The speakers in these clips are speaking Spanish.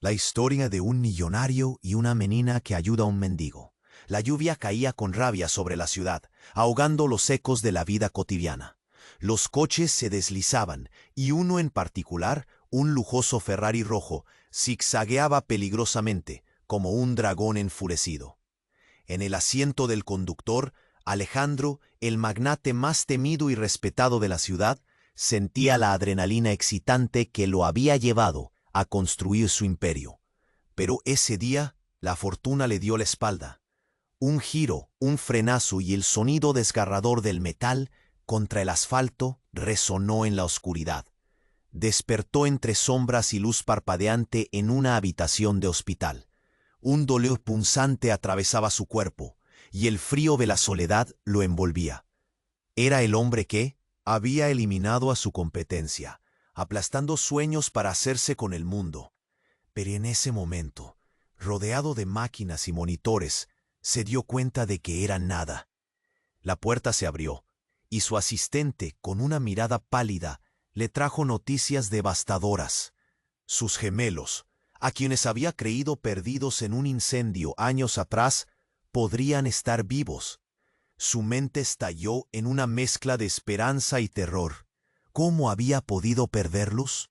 La historia de un millonario y una menina que ayuda a un mendigo. La lluvia caía con rabia sobre la ciudad, ahogando los ecos de la vida cotidiana. Los coches se deslizaban y uno en particular, un lujoso Ferrari rojo, zigzagueaba peligrosamente, como un dragón enfurecido. En el asiento del conductor, Alejandro, el magnate más temido y respetado de la ciudad, sentía la adrenalina excitante que lo había llevado a construir su imperio. Pero ese día, la fortuna le dio la espalda. Un giro, un frenazo y el sonido desgarrador del metal contra el asfalto resonó en la oscuridad. Despertó entre sombras y luz parpadeante en una habitación de hospital. Un dolor punzante atravesaba su cuerpo, y el frío de la soledad lo envolvía. Era el hombre que había eliminado a su competencia, aplastando sueños para hacerse con el mundo. Pero en ese momento, rodeado de máquinas y monitores, se dio cuenta de que era nada. La puerta se abrió, y su asistente, con una mirada pálida, le trajo noticias devastadoras. Sus gemelos, a quienes había creído perdidos en un incendio años atrás, podrían estar vivos. Su mente estalló en una mezcla de esperanza y terror. ¿Cómo había podido perderlos?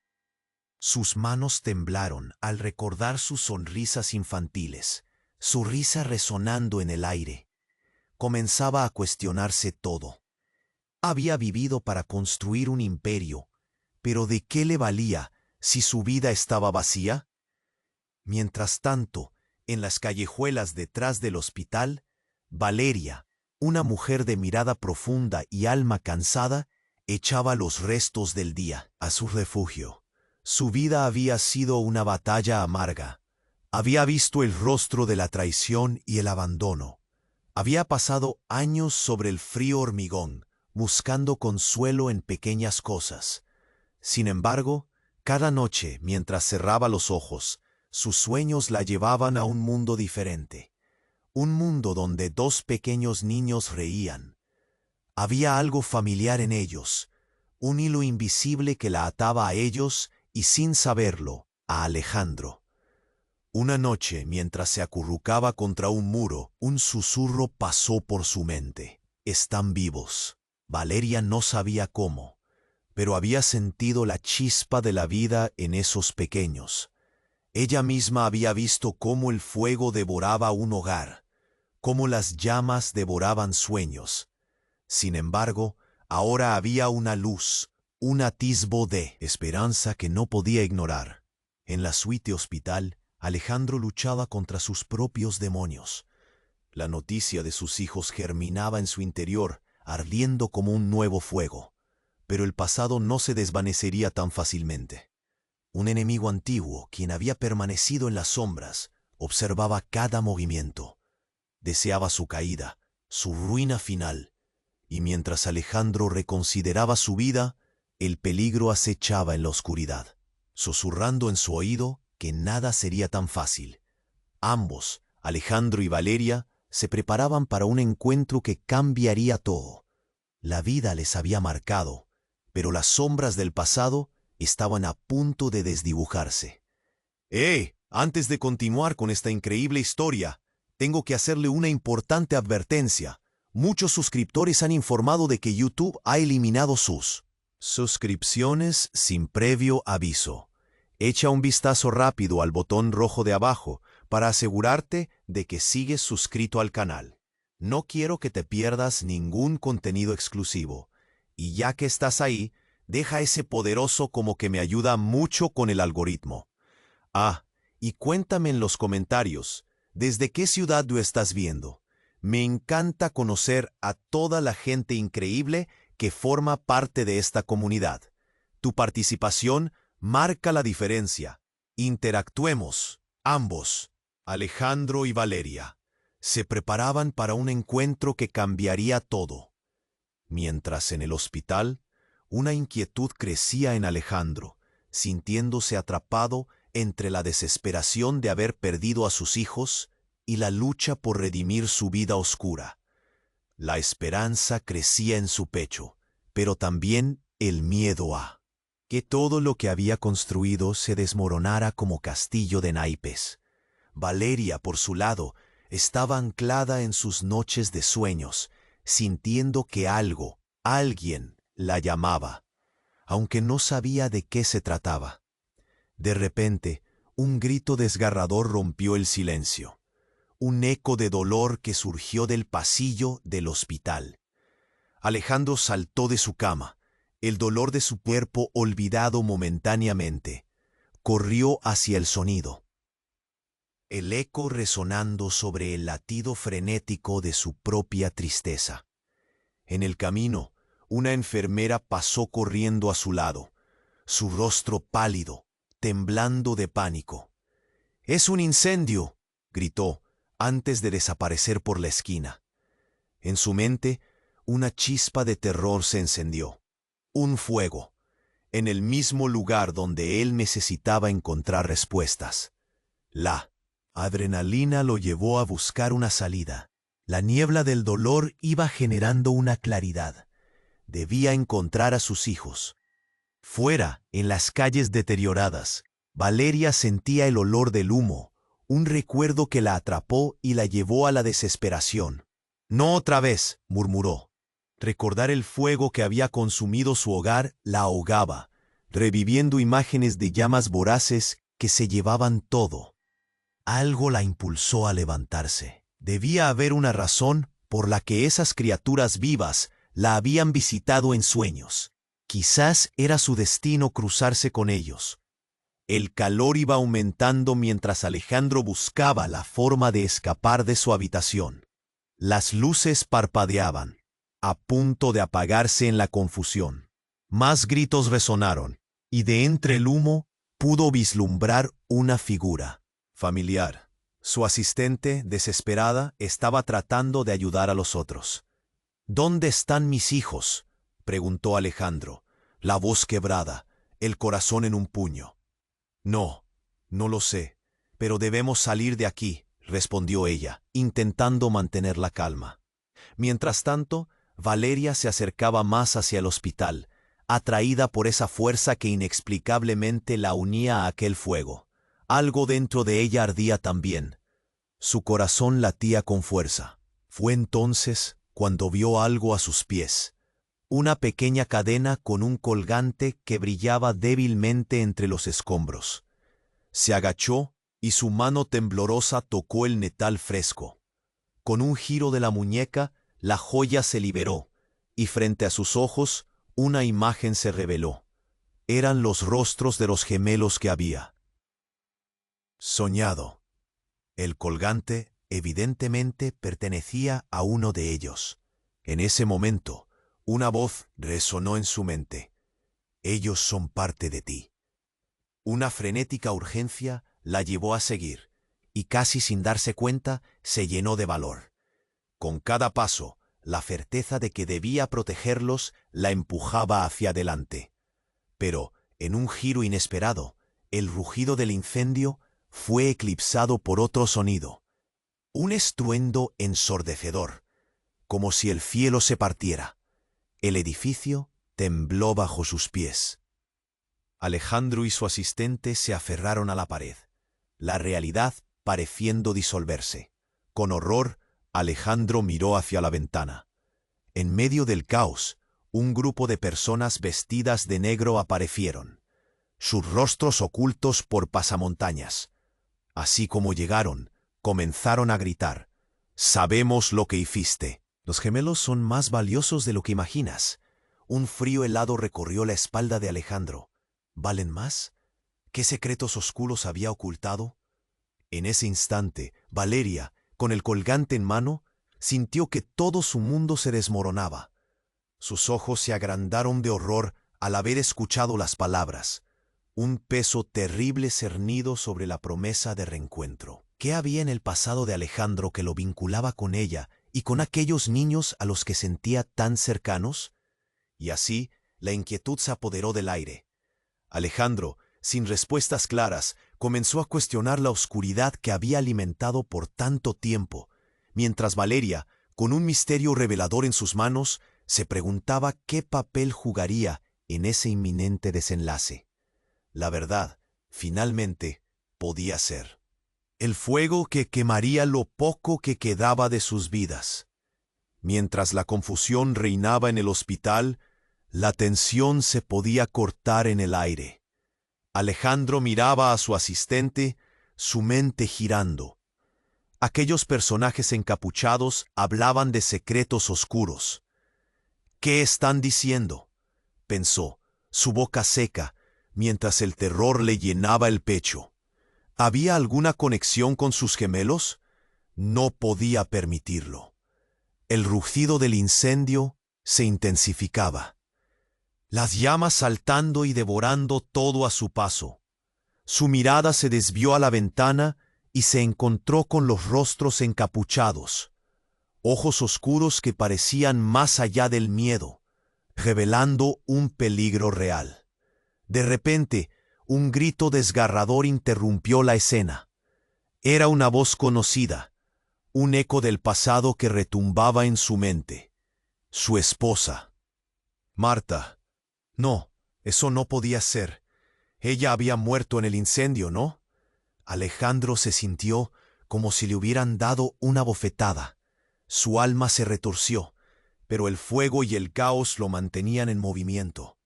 Sus manos temblaron al recordar sus sonrisas infantiles, su risa resonando en el aire. Comenzaba a cuestionarse todo. Había vivido para construir un imperio, pero ¿de qué le valía si su vida estaba vacía? Mientras tanto, en las callejuelas detrás del hospital, Valeria, una mujer de mirada profunda y alma cansada, echaba los restos del día a su refugio. Su vida había sido una batalla amarga. Había visto el rostro de la traición y el abandono. Había pasado años sobre el frío hormigón, buscando consuelo en pequeñas cosas. Sin embargo, cada noche, mientras cerraba los ojos, sus sueños la llevaban a un mundo diferente. Un mundo donde dos pequeños niños reían. Había algo familiar en ellos, un hilo invisible que la ataba a ellos y, sin saberlo, a Alejandro. Una noche, mientras se acurrucaba contra un muro, un susurro pasó por su mente. Están vivos. Valeria no sabía cómo, pero había sentido la chispa de la vida en esos pequeños. Ella misma había visto cómo el fuego devoraba un hogar, cómo las llamas devoraban sueños. Sin embargo, ahora había una luz, un atisbo de esperanza que no podía ignorar. En la suite hospital, Alejandro luchaba contra sus propios demonios. La noticia de sus hijos germinaba en su interior, ardiendo como un nuevo fuego. Pero el pasado no se desvanecería tan fácilmente. Un enemigo antiguo, quien había permanecido en las sombras, observaba cada movimiento. Deseaba su caída, su ruina final. Y mientras Alejandro reconsideraba su vida, el peligro acechaba en la oscuridad, susurrando en su oído que nada sería tan fácil. Ambos, Alejandro y Valeria, se preparaban para un encuentro que cambiaría todo. La vida les había marcado, pero las sombras del pasado estaban a punto de desdibujarse. Antes de continuar con esta increíble historia, tengo que hacerle una importante advertencia. Muchos suscriptores han informado de que YouTube ha eliminado sus suscripciones sin previo aviso. Echa un vistazo rápido al botón rojo de abajo para asegurarte de que sigues suscrito al canal. No quiero que te pierdas ningún contenido exclusivo. Y ya que estás ahí, deja ese poderoso como que me ayuda mucho con el algoritmo. Y cuéntame en los comentarios, ¿desde qué ciudad lo estás viendo? Me encanta conocer a toda la gente increíble que forma parte de esta comunidad. Tu participación marca la diferencia. Interactuemos, ambos, Alejandro y Valeria. Se preparaban para un encuentro que cambiaría todo. Mientras en el hospital, una inquietud crecía en Alejandro, sintiéndose atrapado entre la desesperación de haber perdido a sus hijos y la lucha por redimir su vida oscura. La esperanza crecía en su pecho, pero también el miedo a que todo lo que había construido se desmoronara como castillo de naipes. Valeria, por su lado, estaba anclada en sus noches de sueños, sintiendo que algo, alguien, la llamaba, aunque no sabía de qué se trataba. De repente, un grito desgarrador rompió el silencio, un eco de dolor que surgió del pasillo del hospital. Alejandro saltó de su cama, el dolor de su cuerpo olvidado momentáneamente. Corrió hacia el sonido, el eco resonando sobre el latido frenético de su propia tristeza. En el camino, una enfermera pasó corriendo a su lado, su rostro pálido, temblando de pánico. «¡Es un incendio!», gritó, antes de desaparecer por la esquina. En su mente, una chispa de terror se encendió. Un fuego, en el mismo lugar donde él necesitaba encontrar respuestas. La adrenalina lo llevó a buscar una salida. La niebla del dolor iba generando una claridad. Debía encontrar a sus hijos. Fuera, en las calles deterioradas, Valeria sentía el olor del humo, un recuerdo que la atrapó y la llevó a la desesperación. «No otra vez», murmuró. Recordar el fuego que había consumido su hogar la ahogaba, reviviendo imágenes de llamas voraces que se llevaban todo. Algo la impulsó a levantarse. Debía haber una razón por la que esas criaturas vivas la habían visitado en sueños. Quizás era su destino cruzarse con ellos. El calor iba aumentando mientras Alejandro buscaba la forma de escapar de su habitación. Las luces parpadeaban, a punto de apagarse en la confusión. Más gritos resonaron, y de entre el humo pudo vislumbrar una figura familiar. Su asistente, desesperada, estaba tratando de ayudar a los otros. «¿Dónde están mis hijos?», preguntó Alejandro, la voz quebrada, el corazón en un puño. «No lo sé, pero debemos salir de aquí», respondió ella, intentando mantener la calma. Mientras tanto, Valeria se acercaba más hacia el hospital, atraída por esa fuerza que inexplicablemente la unía a aquel fuego. Algo dentro de ella ardía también. Su corazón latía con fuerza. Fue entonces cuando vio algo a sus pies. Una pequeña cadena con un colgante que brillaba débilmente entre los escombros. Se agachó y su mano temblorosa tocó el metal fresco. Con un giro de la muñeca, la joya se liberó, y frente a sus ojos, una imagen se reveló. Eran los rostros de los gemelos que había soñado. El colgante, evidentemente, pertenecía a uno de ellos. En ese momento, una voz resonó en su mente. «Ellos son parte de ti». Una frenética urgencia la llevó a seguir, y casi sin darse cuenta, se llenó de valor. Con cada paso, la certeza de que debía protegerlos la empujaba hacia adelante. Pero, en un giro inesperado, el rugido del incendio fue eclipsado por otro sonido. Un estruendo ensordecedor, como si el cielo se partiera. El edificio tembló bajo sus pies. Alejandro y su asistente se aferraron a la pared, la realidad pareciendo disolverse. Con horror, Alejandro miró hacia la ventana. En medio del caos, un grupo de personas vestidas de negro aparecieron, sus rostros ocultos por pasamontañas. Así como llegaron, comenzaron a gritar: «Sabemos lo que hiciste». «Los gemelos son más valiosos de lo que imaginas». Un frío helado recorrió la espalda de Alejandro. ¿Valen más? ¿Qué secretos oscuros había ocultado? En ese instante, Valeria, con el colgante en mano, sintió que todo su mundo se desmoronaba. Sus ojos se agrandaron de horror al haber escuchado las palabras. Un peso terrible cernido sobre la promesa de reencuentro. ¿Qué había en el pasado de Alejandro que lo vinculaba con ella y con aquellos niños a los que sentía tan cercanos? Y así, la inquietud se apoderó del aire. Alejandro, sin respuestas claras, comenzó a cuestionar la oscuridad que había alimentado por tanto tiempo, mientras Valeria, con un misterio revelador en sus manos, se preguntaba qué papel jugaría en ese inminente desenlace. La verdad, finalmente, podía ser el fuego que quemaría lo poco que quedaba de sus vidas. Mientras la confusión reinaba en el hospital, la tensión se podía cortar en el aire. Alejandro miraba a su asistente, su mente girando. Aquellos personajes encapuchados hablaban de secretos oscuros. ¿Qué están diciendo?, pensó, su boca seca, mientras el terror le llenaba el pecho. ¿Había alguna conexión con sus gemelos? No podía permitirlo. El rugido del incendio se intensificaba. Las llamas saltando y devorando todo a su paso. Su mirada se desvió a la ventana y se encontró con los rostros encapuchados, ojos oscuros que parecían más allá del miedo, revelando un peligro real. De repente, un grito desgarrador interrumpió la escena. Era una voz conocida, un eco del pasado que retumbaba en su mente. Su esposa. Marta. No, eso no podía ser. Ella había muerto en el incendio, ¿no? Alejandro se sintió como si le hubieran dado una bofetada. Su alma se retorció, pero el fuego y el caos lo mantenían en movimiento.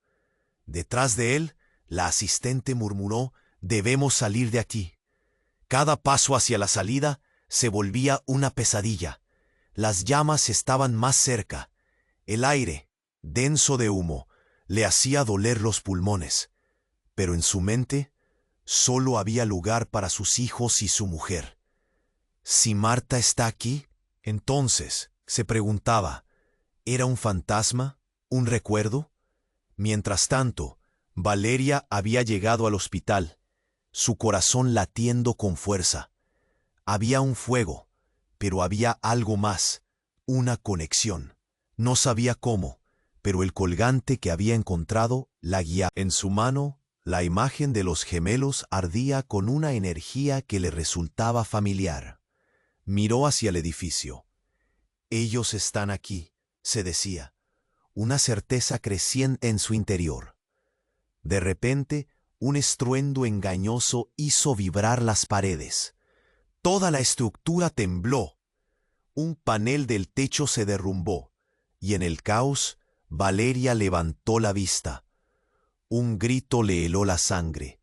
Detrás de él, la asistente murmuró: «Debemos salir de aquí». Cada paso hacia la salida se volvía una pesadilla. Las llamas estaban más cerca. El aire, denso de humo, le hacía doler los pulmones. Pero en su mente solo había lugar para sus hijos y su mujer. ¿Si Marta está aquí? Entonces, se preguntaba, ¿era un fantasma? ¿Un recuerdo? Mientras tanto, Valeria había llegado al hospital, su corazón latiendo con fuerza. Había un fuego, pero había algo más, una conexión. No sabía cómo, pero el colgante que había encontrado la guiaba. En su mano, la imagen de los gemelos ardía con una energía que le resultaba familiar. Miró hacia el edificio. «Ellos están aquí», se decía, una certeza creciente en su interior. De repente, un estruendo engañoso hizo vibrar las paredes. Toda la estructura tembló. Un panel del techo se derrumbó, y en el caos, Valeria levantó la vista. Un grito le heló la sangre.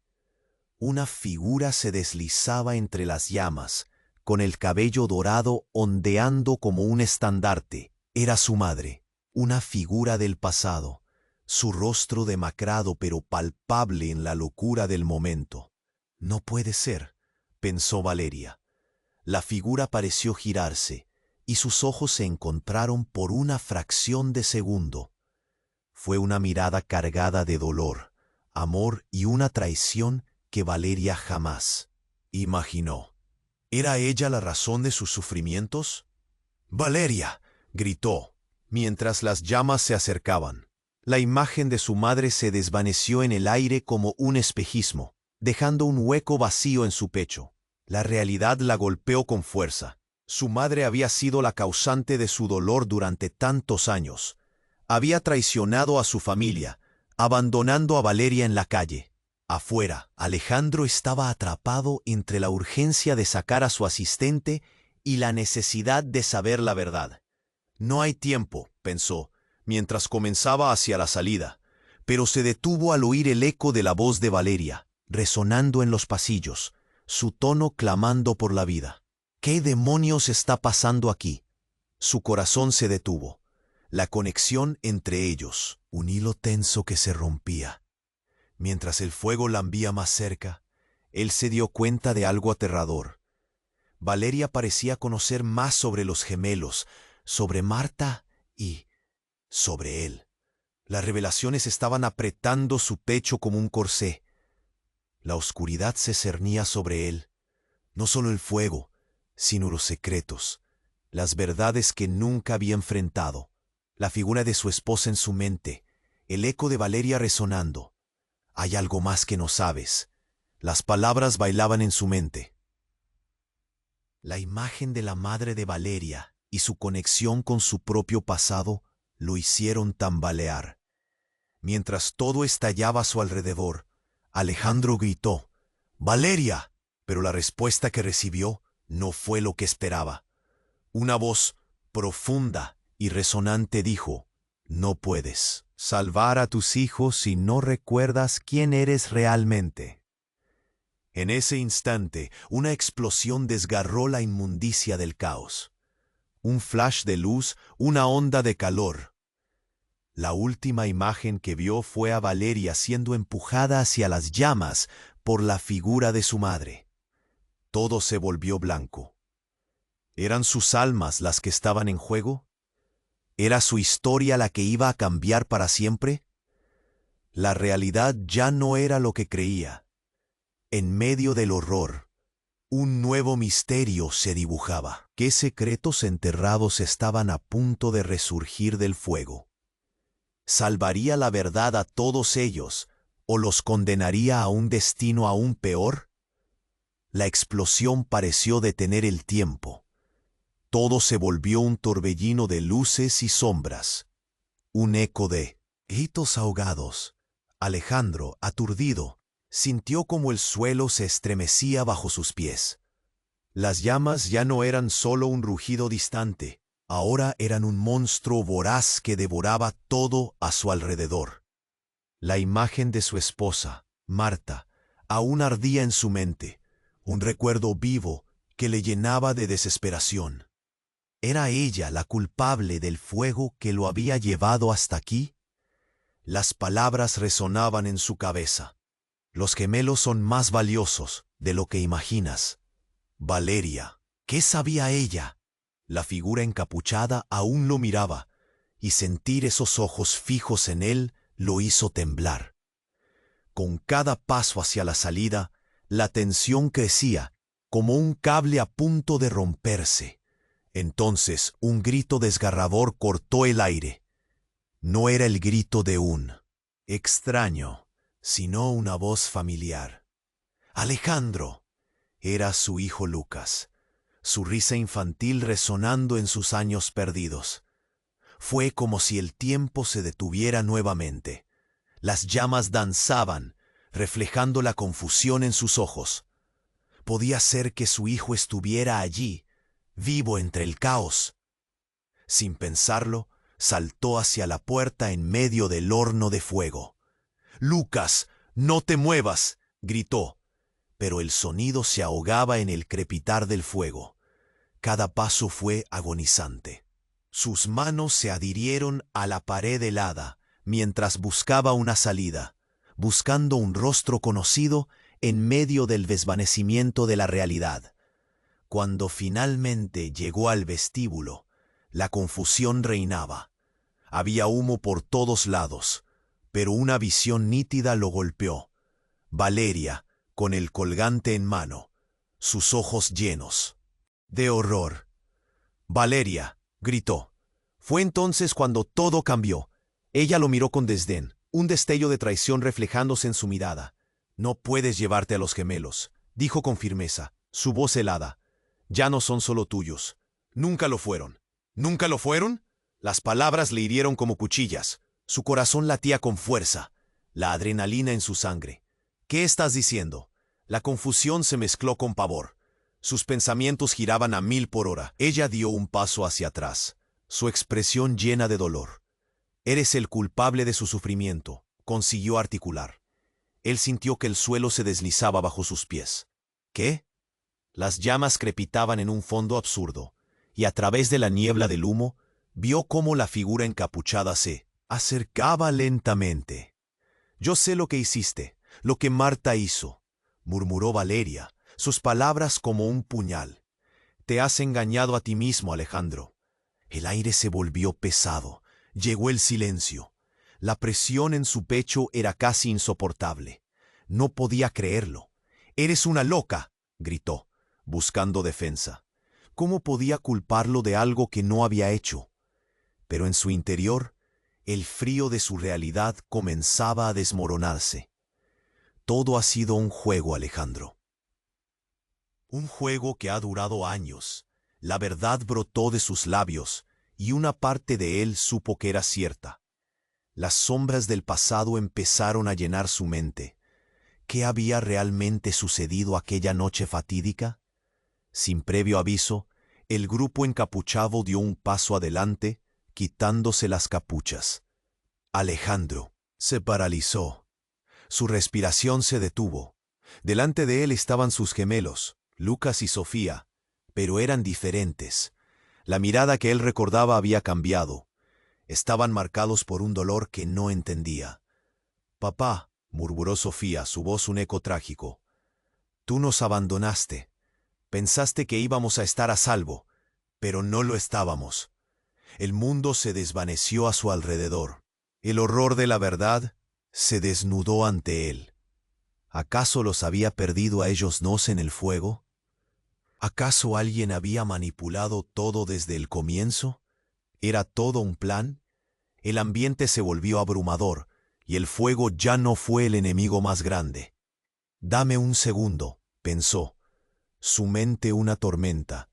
Una figura se deslizaba entre las llamas, con el cabello dorado ondeando como un estandarte. Era su madre, una figura del pasado, su rostro demacrado pero palpable en la locura del momento. «No puede ser», pensó Valeria. La figura pareció girarse, y sus ojos se encontraron por una fracción de segundo. Fue una mirada cargada de dolor, amor y una traición que Valeria jamás imaginó. ¿Era ella la razón de sus sufrimientos? «¡Valeria!», gritó, mientras las llamas se acercaban. La imagen de su madre se desvaneció en el aire como un espejismo, dejando un hueco vacío en su pecho. La realidad la golpeó con fuerza. Su madre había sido la causante de su dolor durante tantos años. Había traicionado a su familia, abandonando a Valeria en la calle. Afuera, Alejandro estaba atrapado entre la urgencia de sacar a su asistente y la necesidad de saber la verdad. «No hay tiempo», pensó, mientras comenzaba hacia la salida, pero se detuvo al oír el eco de la voz de Valeria, resonando en los pasillos, su tono clamando por la vida. «¿Qué demonios está pasando aquí?». Su corazón se detuvo. La conexión entre ellos, un hilo tenso que se rompía. Mientras el fuego lambía más cerca, él se dio cuenta de algo aterrador. Valeria parecía conocer más sobre los gemelos, sobre Marta y sobre él. Las revelaciones estaban apretando su pecho como un corsé. La oscuridad se cernía sobre él. No solo el fuego, sino los secretos, las verdades que nunca había enfrentado. La figura de su esposa en su mente, el eco de Valeria resonando. «Hay algo más que no sabes». Las palabras bailaban en su mente. La imagen de la madre de Valeria y su conexión con su propio pasado lo hicieron tambalear. Mientras todo estallaba a su alrededor, Alejandro gritó, «¡Valeria!». Pero la respuesta que recibió no fue lo que esperaba. Una voz profunda y resonante dijo, «No puedes salvar a tus hijos si no recuerdas quién eres realmente». En ese instante, una explosión desgarró la inmundicia del caos. Un flash de luz, una onda de calor. La última imagen que vio fue a Valeria siendo empujada hacia las llamas por la figura de su madre. Todo se volvió blanco. ¿Eran sus almas las que estaban en juego? ¿Era su historia la que iba a cambiar para siempre? La realidad ya no era lo que creía. En medio del horror, un nuevo misterio se dibujaba. ¿Qué secretos enterrados estaban a punto de resurgir del fuego? ¿Salvaría la verdad a todos ellos o los condenaría a un destino aún peor? La explosión pareció detener el tiempo. Todo se volvió un torbellino de luces y sombras. Un eco de gritos ahogados. Alejandro, aturdido, sintió como el suelo se estremecía bajo sus pies. Las llamas ya no eran solo un rugido distante, ahora eran un monstruo voraz que devoraba todo a su alrededor. La imagen de su esposa, Marta, aún ardía en su mente, un recuerdo vivo que le llenaba de desesperación. ¿Era ella la culpable del fuego que lo había llevado hasta aquí? Las palabras resonaban en su cabeza. Los gemelos son más valiosos de lo que imaginas. Valeria, ¿qué sabía ella? La figura encapuchada aún lo miraba, y sentir esos ojos fijos en él lo hizo temblar. Con cada paso hacia la salida, la tensión crecía, como un cable a punto de romperse. Entonces un grito desgarrador cortó el aire. No era el grito de un extraño, sino una voz familiar. Alejandro. Era su hijo Lucas, su risa infantil resonando en sus años perdidos. Fue como si el tiempo se detuviera nuevamente. Las llamas danzaban, reflejando la confusión en sus ojos. Podía ser que su hijo estuviera allí, vivo entre el caos. Sin pensarlo, saltó hacia la puerta en medio del horno de fuego. «Lucas, no te muevas», gritó, pero el sonido se ahogaba en el crepitar del fuego. Cada paso fue agonizante. Sus manos se adhirieron a la pared helada mientras buscaba una salida, buscando un rostro conocido en medio del desvanecimiento de la realidad. Cuando finalmente llegó al vestíbulo, la confusión reinaba. Había humo por todos lados, pero una visión nítida lo golpeó. Valeria, con el colgante en mano, sus ojos llenos de horror. «Valeria», gritó. Fue entonces cuando todo cambió. Ella lo miró con desdén, un destello de traición reflejándose en su mirada. «No puedes llevarte a los gemelos», dijo con firmeza, su voz helada. «Ya no son solo tuyos. Nunca lo fueron». «¿Nunca lo fueron?». Las palabras le hirieron como cuchillas. Su corazón latía con fuerza, la adrenalina en su sangre. «¿Qué estás diciendo?». La confusión se mezcló con pavor. Sus pensamientos giraban a 1000 por hora. Ella dio un paso hacia atrás, su expresión llena de dolor. «Eres el culpable de su sufrimiento», consiguió articular. Él sintió que el suelo se deslizaba bajo sus pies. «¿Qué?». Las llamas crepitaban en un fondo absurdo, y a través de la niebla del humo, vio cómo la figura encapuchada se acercaba lentamente. «Yo sé lo que hiciste, lo que Marta hizo», murmuró Valeria, sus palabras como un puñal. «Te has engañado a ti mismo, Alejandro». El aire se volvió pesado. Llegó el silencio. La presión en su pecho era casi insoportable. No podía creerlo. «Eres una loca», gritó, buscando defensa. ¿Cómo podía culparlo de algo que no había hecho? Pero en su interior, el frío de su realidad comenzaba a desmoronarse. «Todo ha sido un juego, Alejandro. Un juego que ha durado años». La verdad brotó de sus labios, y una parte de él supo que era cierta. Las sombras del pasado empezaron a llenar su mente. ¿Qué había realmente sucedido aquella noche fatídica? Sin previo aviso, el grupo encapuchado dio un paso adelante, quitándose las capuchas. Alejandro se paralizó. Su respiración se detuvo. Delante de él estaban sus gemelos, Lucas y Sofía, pero eran diferentes. La mirada que él recordaba había cambiado. Estaban marcados por un dolor que no entendía. «Papá», murmuró Sofía, su voz un eco trágico. «Tú nos abandonaste. Pensaste que íbamos a estar a salvo, pero no lo estábamos». El mundo se desvaneció a su alrededor. El horror de la verdad se desnudó ante él. ¿Acaso los había perdido a ellos dos en el fuego? ¿Acaso alguien había manipulado todo desde el comienzo? ¿Era todo un plan? El ambiente se volvió abrumador, y el fuego ya no fue el enemigo más grande. «Dame un segundo», pensó. Su mente una tormenta.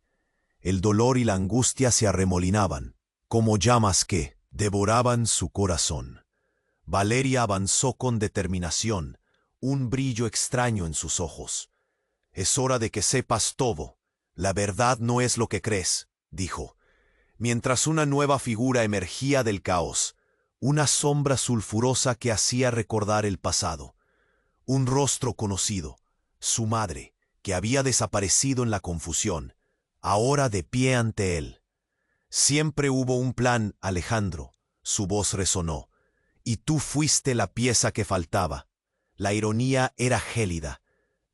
El dolor y la angustia se arremolinaban, como llamas que devoraban su corazón. Valeria avanzó con determinación, un brillo extraño en sus ojos. «Es hora de que sepas todo. La verdad no es lo que crees», dijo, mientras una nueva figura emergía del caos, una sombra sulfurosa que hacía recordar el pasado. Un rostro conocido, su madre, que había desaparecido en la confusión, ahora de pie ante él. «Siempre hubo un plan, Alejandro», su voz resonó, «y tú fuiste la pieza que faltaba». La ironía era gélida.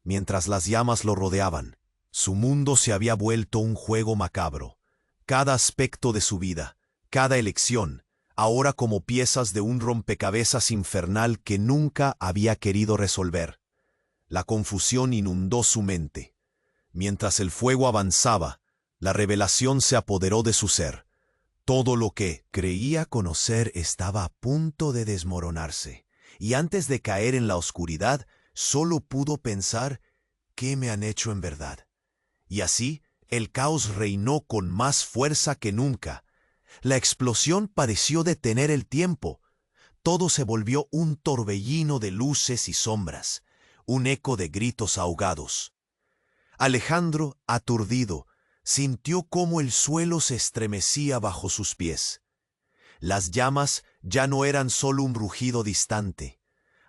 Mientras las llamas lo rodeaban, su mundo se había vuelto un juego macabro. Cada aspecto de su vida, cada elección, ahora como piezas de un rompecabezas infernal que nunca había querido resolver. La confusión inundó su mente. Mientras el fuego avanzaba, la revelación se apoderó de su ser. Todo lo que creía conocer estaba a punto de desmoronarse, y antes de caer en la oscuridad, solo pudo pensar: «¿Qué me han hecho en verdad?». Y así, el caos reinó con más fuerza que nunca. La explosión pareció detener el tiempo. Todo se volvió un torbellino de luces y sombras, un eco de gritos ahogados. Alejandro, aturdido, sintió cómo el suelo se estremecía bajo sus pies. Las llamas ya no eran solo un rugido distante,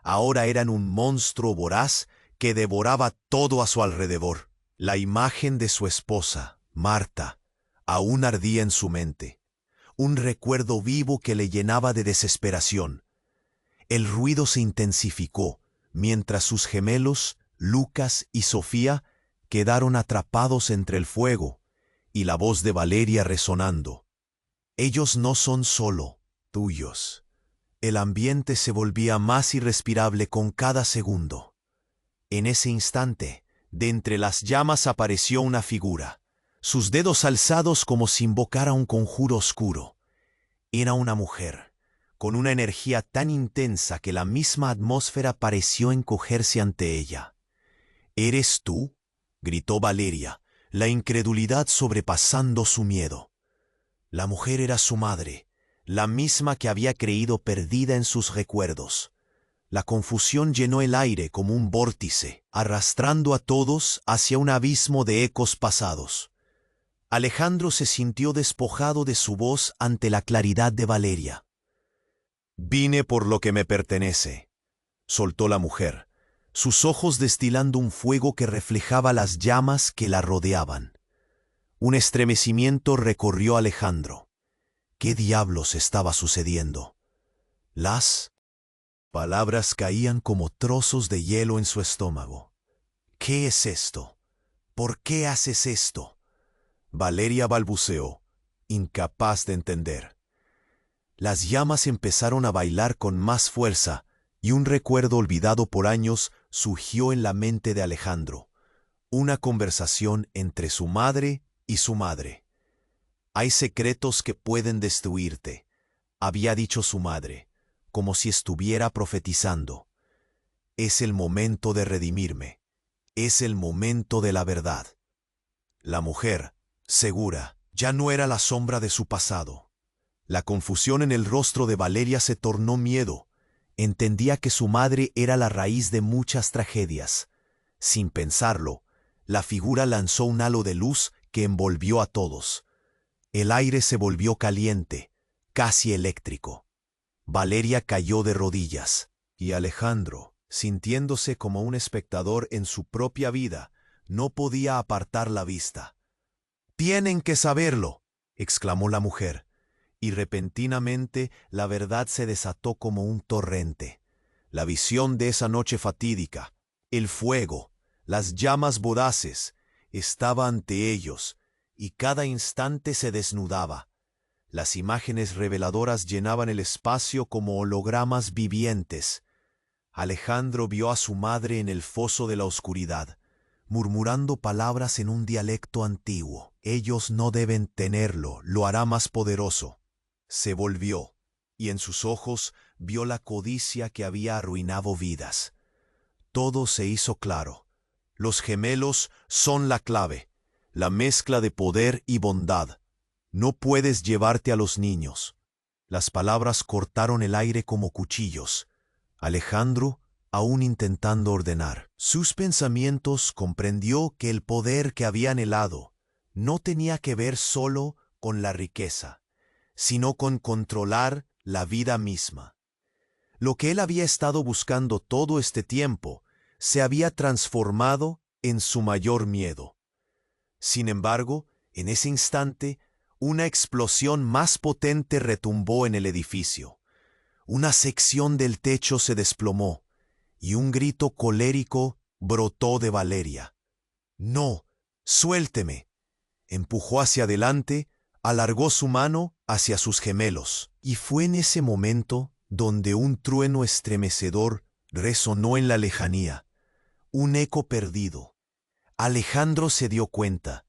ahora eran un monstruo voraz que devoraba todo a su alrededor. La imagen de su esposa, Marta, aún ardía en su mente, un recuerdo vivo que le llenaba de desesperación. El ruido se intensificó, mientras sus gemelos, Lucas y Sofía, quedaron atrapados entre el fuego, y la voz de Valeria resonando: «Ellos no son solo tuyos». El ambiente se volvía más irrespirable con cada segundo. En ese instante, de entre las llamas apareció una figura, sus dedos alzados como si invocara un conjuro oscuro. Era una mujer, con una energía tan intensa que la misma atmósfera pareció encogerse ante ella. «¿Eres tú?», gritó Valeria, la incredulidad sobrepasando su miedo. La mujer era su madre, la misma que había creído perdida en sus recuerdos. La confusión llenó el aire como un vórtice, arrastrando a todos hacia un abismo de ecos pasados. Alejandro se sintió despojado de su voz ante la claridad de Valeria. «Vine por lo que me pertenece», soltó la mujer, sus ojos destilando un fuego que reflejaba las llamas que la rodeaban. Un estremecimiento recorrió a Alejandro. ¿Qué diablos estaba sucediendo? Las palabras caían como trozos de hielo en su estómago. «¿Qué es esto? ¿Por qué haces esto?». Valeria balbuceó, incapaz de entender. Las llamas empezaron a bailar con más fuerza, y un recuerdo olvidado por años surgió en la mente de Alejandro. Una conversación entre su madre y su madre. «Hay secretos que pueden destruirte», había dicho su madre, como si estuviera profetizando. «Es el momento de redimirme. Es el momento de la verdad». La mujer, segura, ya no era la sombra de su pasado. La confusión en el rostro de Valeria se tornó miedo. Entendía que su madre era la raíz de muchas tragedias. Sin pensarlo, la figura lanzó un halo de luz que envolvió a todos. El aire se volvió caliente, casi eléctrico. Valeria cayó de rodillas, y Alejandro, sintiéndose como un espectador en su propia vida, no podía apartar la vista. «Tienen que saberlo», exclamó la mujer, y repentinamente la verdad se desató como un torrente. La visión de esa noche fatídica, el fuego, las llamas voraces, estaba ante ellos, y cada instante se desnudaba. Las imágenes reveladoras llenaban el espacio como hologramas vivientes. Alejandro vio a su madre en el foso de la oscuridad, murmurando palabras en un dialecto antiguo. «Ellos no deben tenerlo, lo hará más poderoso». Se volvió, y en sus ojos vio la codicia que había arruinado vidas. Todo se hizo claro. Los gemelos son la clave, la mezcla de poder y bondad. No puedes llevarte a los niños. Las palabras cortaron el aire como cuchillos. Alejandro, aún intentando ordenar sus pensamientos, comprendió que el poder que había anhelado no tenía que ver solo con la riqueza, sino con controlar la vida misma. Lo que él había estado buscando todo este tiempo se había transformado en su mayor miedo. Sin embargo, en ese instante, una explosión más potente retumbó en el edificio. Una sección del techo se desplomó, y un grito colérico brotó de Valeria. «No, suélteme». Empujó hacia adelante, alargó su mano hacia sus gemelos, y fue en ese momento donde un trueno estremecedor resonó en la lejanía, un eco perdido. Alejandro se dio cuenta.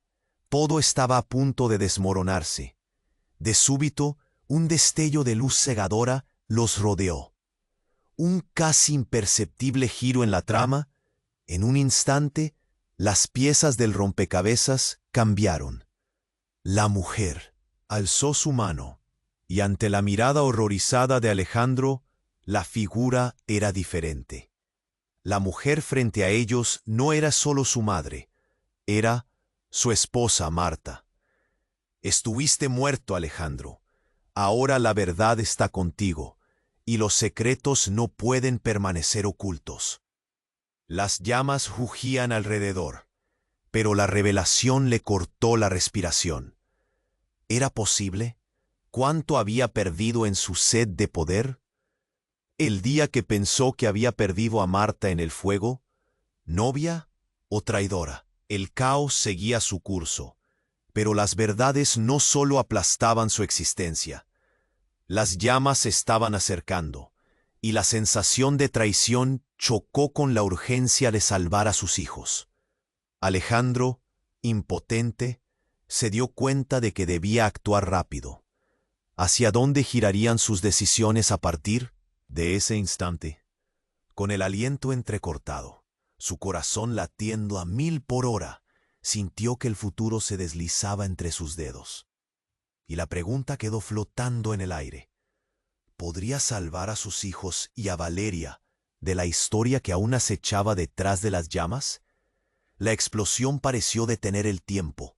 Todo estaba a punto de desmoronarse. De súbito, un destello de luz cegadora los rodeó. Un casi imperceptible giro en la trama. En un instante, las piezas del rompecabezas cambiaron. La mujer alzó su mano, y ante la mirada horrorizada de Alejandro, la figura era diferente. La mujer frente a ellos no era solo su madre, era su esposa Marta. «Estuviste muerto, Alejandro. Ahora la verdad está contigo, y los secretos no pueden permanecer ocultos». Las llamas rugían alrededor, pero la revelación le cortó la respiración. ¿Era posible? ¿Cuánto había perdido en su sed de poder? El día que pensó que había perdido a Marta en el fuego, ¿novia o traidora? El caos seguía su curso, pero las verdades no solo aplastaban su existencia. Las llamas se estaban acercando, y la sensación de traición chocó con la urgencia de salvar a sus hijos. Alejandro, impotente, se dio cuenta de que debía actuar rápido. ¿Hacia dónde girarían sus decisiones a partir de ese instante? Con el aliento entrecortado, su corazón latiendo a 1000 por hora, sintió que el futuro se deslizaba entre sus dedos. Y la pregunta quedó flotando en el aire. ¿Podría salvar a sus hijos y a Valeria de la historia que aún acechaba detrás de las llamas? La explosión pareció detener el tiempo.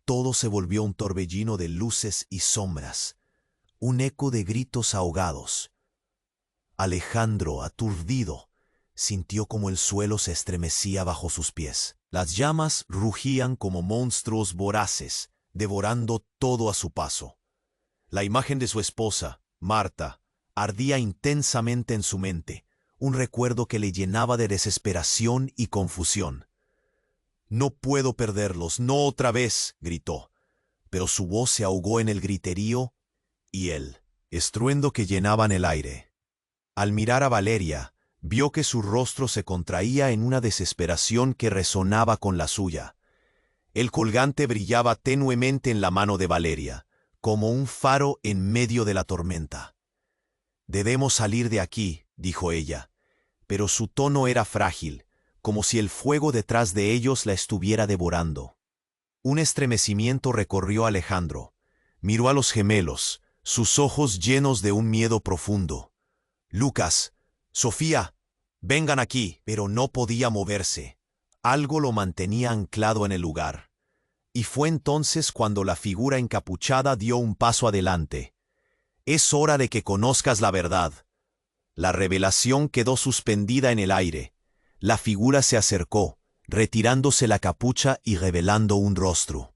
Todo se volvió un torbellino de luces y sombras, un eco de gritos ahogados. Alejandro, aturdido, sintió como el suelo se estremecía bajo sus pies. Las llamas rugían como monstruos voraces, devorando todo a su paso. La imagen de su esposa, Marta, ardía intensamente en su mente, un recuerdo que le llenaba de desesperación y confusión. «No puedo perderlos, no otra vez», gritó, pero su voz se ahogó en el griterío y el estruendo que llenaban el aire. Al mirar a Valeria, vio que su rostro se contraía en una desesperación que resonaba con la suya. El colgante brillaba tenuemente en la mano de Valeria, como un faro en medio de la tormenta. «Debemos salir de aquí», dijo ella, pero su tono era frágil, como si el fuego detrás de ellos la estuviera devorando. Un estremecimiento recorrió a Alejandro. Miró a los gemelos, sus ojos llenos de un miedo profundo. Lucas, Sofía, vengan aquí. Pero no podía moverse. Algo lo mantenía anclado en el lugar. Y fue entonces cuando la figura encapuchada dio un paso adelante. Es hora de que conozcas la verdad. La revelación quedó suspendida en el aire. La figura se acercó, retirándose la capucha y revelando un rostro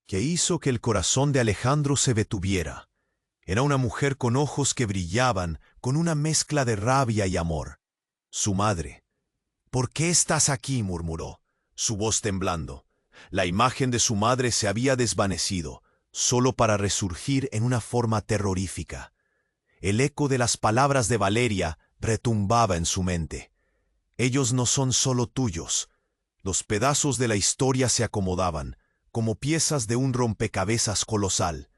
que hizo que el corazón de Alejandro se detuviera. Era una mujer con ojos que brillaban, con una mezcla de rabia y amor. Su madre. «¿Por qué estás aquí?», murmuró, su voz temblando. La imagen de su madre se había desvanecido, solo para resurgir en una forma terrorífica. El eco de las palabras de Valeria retumbaba en su mente. «Ellos no son solo tuyos». Los pedazos de la historia se acomodaban, como piezas de un rompecabezas colosal.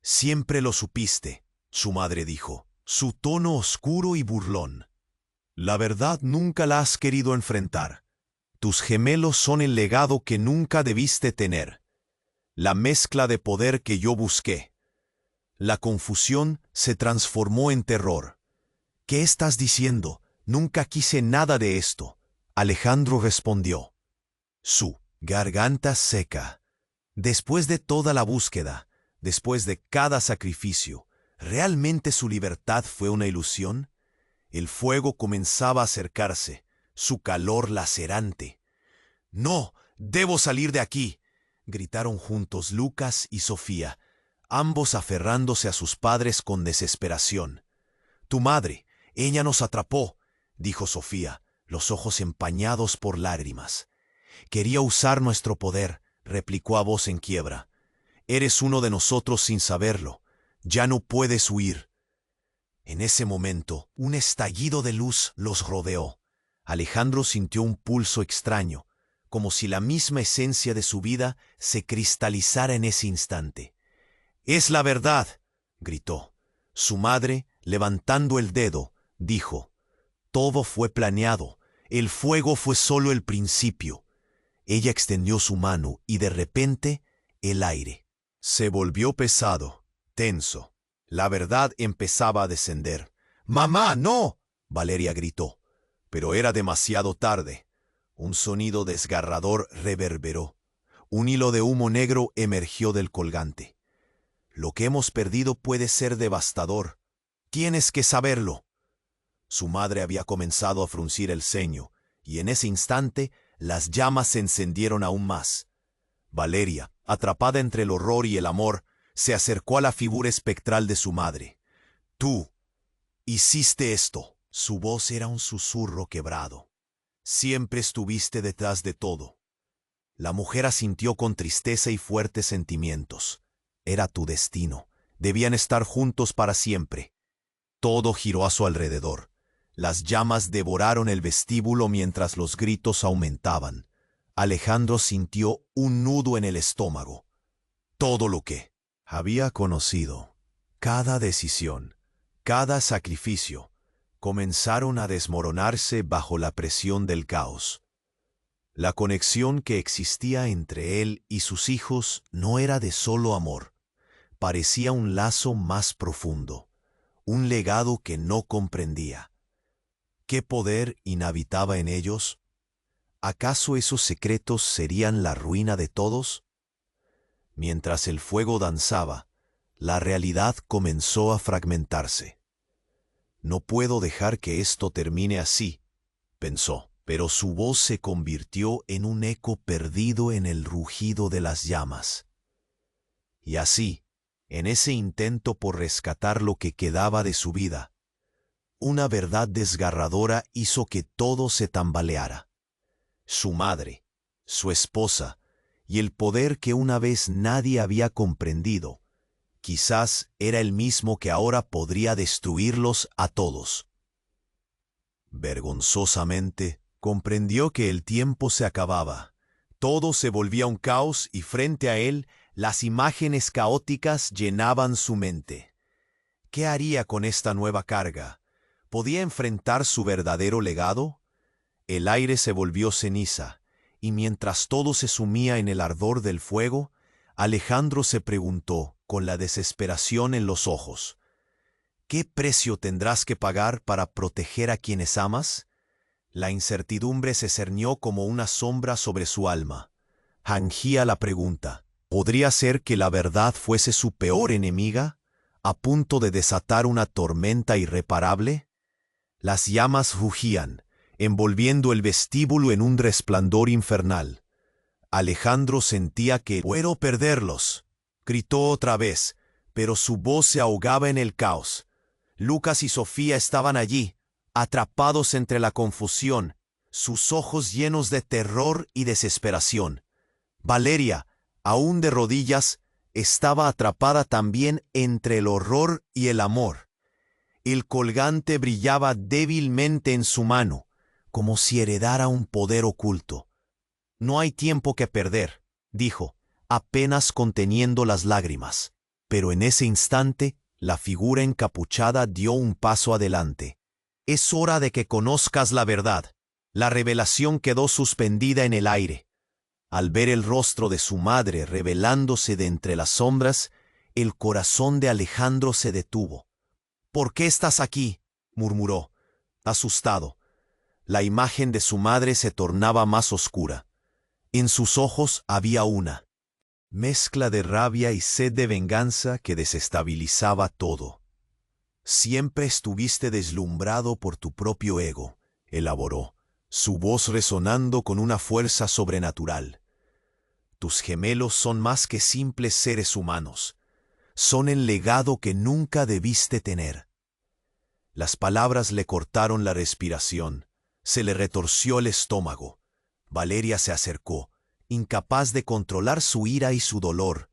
«Siempre lo supiste», su madre dijo, su tono oscuro y burlón. «La verdad nunca la has querido enfrentar. Tus gemelos son el legado que nunca debiste tener. La mezcla de poder que yo busqué». La confusión se transformó en terror. «¿Qué estás diciendo? Nunca quise nada de esto», Alejandro respondió. Su garganta seca. Después de toda la búsqueda, después de cada sacrificio, ¿realmente su libertad fue una ilusión? El fuego comenzaba a acercarse, su calor lacerante. «No, debo salir de aquí», gritaron juntos Lucas y Sofía, ambos aferrándose a sus padres con desesperación. «Tu madre, ella nos atrapó», dijo Sofía, los ojos empañados por lágrimas. «Quería usar nuestro poder», replicó a voz en quiebra. «Eres uno de nosotros sin saberlo. Ya no puedes huir». En ese momento, un estallido de luz los rodeó. Alejandro sintió un pulso extraño, como si la misma esencia de su vida se cristalizara en ese instante. «Es la verdad», gritó. Su madre, levantando el dedo, dijo: «Todo fue planeado. El fuego fue solo el principio». Ella extendió su mano y de repente el aire se volvió pesado, tenso. La verdad empezaba a descender. «¡Mamá, no!», Valeria gritó. Pero era demasiado tarde. Un sonido desgarrador reverberó. Un hilo de humo negro emergió del colgante. «Lo que hemos perdido puede ser devastador. Tienes que saberlo». Su madre había comenzado a fruncir el ceño, y en ese instante las llamas se encendieron aún más. Valeria, atrapada entre el horror y el amor, se acercó a la figura espectral de su madre. «Tú hiciste esto». Su voz era un susurro quebrado. «Siempre estuviste detrás de todo». La mujer asintió con tristeza y fuertes sentimientos. Era tu destino. Debían estar juntos para siempre. Todo giró a su alrededor. Las llamas devoraron el vestíbulo mientras los gritos aumentaban. Alejandro sintió un nudo en el estómago. Todo lo que había conocido, cada decisión, cada sacrificio, comenzaron a desmoronarse bajo la presión del caos. La conexión que existía entre él y sus hijos no era de solo amor. Parecía un lazo más profundo, un legado que no comprendía. ¿Qué poder inhabitaba en ellos? ¿Acaso esos secretos serían la ruina de todos? Mientras el fuego danzaba, la realidad comenzó a fragmentarse. «No puedo dejar que esto termine así», pensó, pero su voz se convirtió en un eco perdido en el rugido de las llamas. Y así, en ese intento por rescatar lo que quedaba de su vida, una verdad desgarradora hizo que todo se tambaleara. Su madre, su esposa, y el poder que una vez nadie había comprendido, quizás era el mismo que ahora podría destruirlos a todos. Vergonzosamente, comprendió que el tiempo se acababa. Todo se volvía un caos y frente a él, las imágenes caóticas llenaban su mente. ¿Qué haría con esta nueva carga? ¿Podía enfrentar su verdadero legado? El aire se volvió ceniza, y mientras todo se sumía en el ardor del fuego, Alejandro se preguntó, con la desesperación en los ojos, ¿qué precio tendrás que pagar para proteger a quienes amas? La incertidumbre se cernió como una sombra sobre su alma. Hangía la pregunta. ¿Podría ser que la verdad fuese su peor enemiga, a punto de desatar una tormenta irreparable? Las llamas rugían, envolviendo el vestíbulo en un resplandor infernal. Alejandro sentía que «puedo perderlos», gritó otra vez, pero su voz se ahogaba en el caos. Lucas y Sofía estaban allí, atrapados entre la confusión, sus ojos llenos de terror y desesperación. Valeria, aún de rodillas, estaba atrapada también entre el horror y el amor. El colgante brillaba débilmente en su mano, como si heredara un poder oculto. «No hay tiempo que perder», dijo, apenas conteniendo las lágrimas. Pero en ese instante, la figura encapuchada dio un paso adelante. «Es hora de que conozcas la verdad». La revelación quedó suspendida en el aire. Al ver el rostro de su madre revelándose de entre las sombras, el corazón de Alejandro se detuvo. «¿Por qué estás aquí?», murmuró, asustado. La imagen de su madre se tornaba más oscura. En sus ojos había una mezcla de rabia y sed de venganza que desestabilizaba todo. «Siempre estuviste deslumbrado por tu propio ego», elaboró, su voz resonando con una fuerza sobrenatural. «Tus gemelos son más que simples seres humanos. Son el legado que nunca debiste tener». Las palabras le cortaron la respiración. Se le retorció el estómago. Valeria se acercó, incapaz de controlar su ira y su dolor.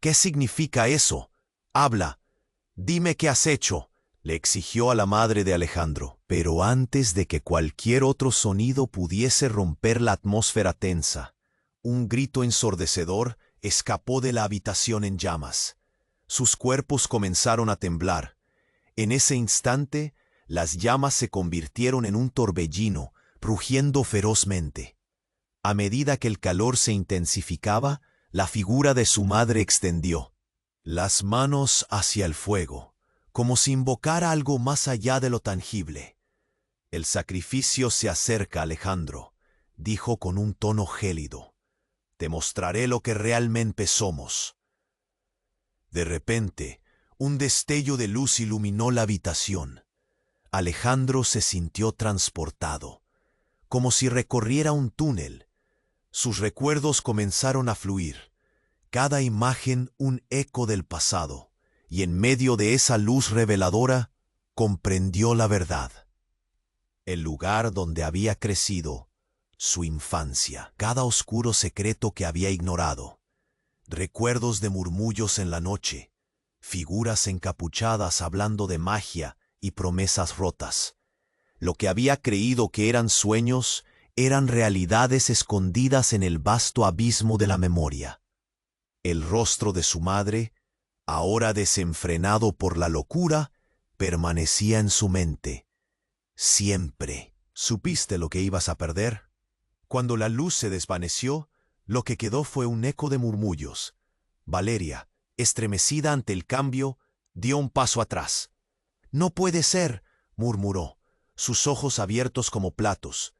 «¿Qué significa eso? Habla. Dime qué has hecho», le exigió a la madre de Alejandro. Pero antes de que cualquier otro sonido pudiese romper la atmósfera tensa, un grito ensordecedor escapó de la habitación en llamas. Sus cuerpos comenzaron a temblar. En ese instante, las llamas se convirtieron en un torbellino, rugiendo ferozmente. A medida que el calor se intensificaba, la figura de su madre extendió las manos hacia el fuego, como si invocara algo más allá de lo tangible. «El sacrificio se acerca, Alejandro», dijo con un tono gélido. «Te mostraré lo que realmente somos». De repente, un destello de luz iluminó la habitación. Alejandro se sintió transportado, como si recorriera un túnel. Sus recuerdos comenzaron a fluir, cada imagen un eco del pasado, y en medio de esa luz reveladora comprendió la verdad. El lugar donde había crecido, su infancia, cada oscuro secreto que había ignorado, recuerdos de murmullos en la noche, figuras encapuchadas hablando de magia y promesas rotas. Lo que había creído que eran sueños eran realidades escondidas en el vasto abismo de la memoria. El rostro de su madre, ahora desenfrenado por la locura, permanecía en su mente. Siempre. ¿Supiste lo que ibas a perder? Cuando la luz se desvaneció, lo que quedó fue un eco de murmullos. Valeria, estremecida ante el cambio, dio un paso atrás. «No puede ser», murmuró, sus ojos abiertos como platos,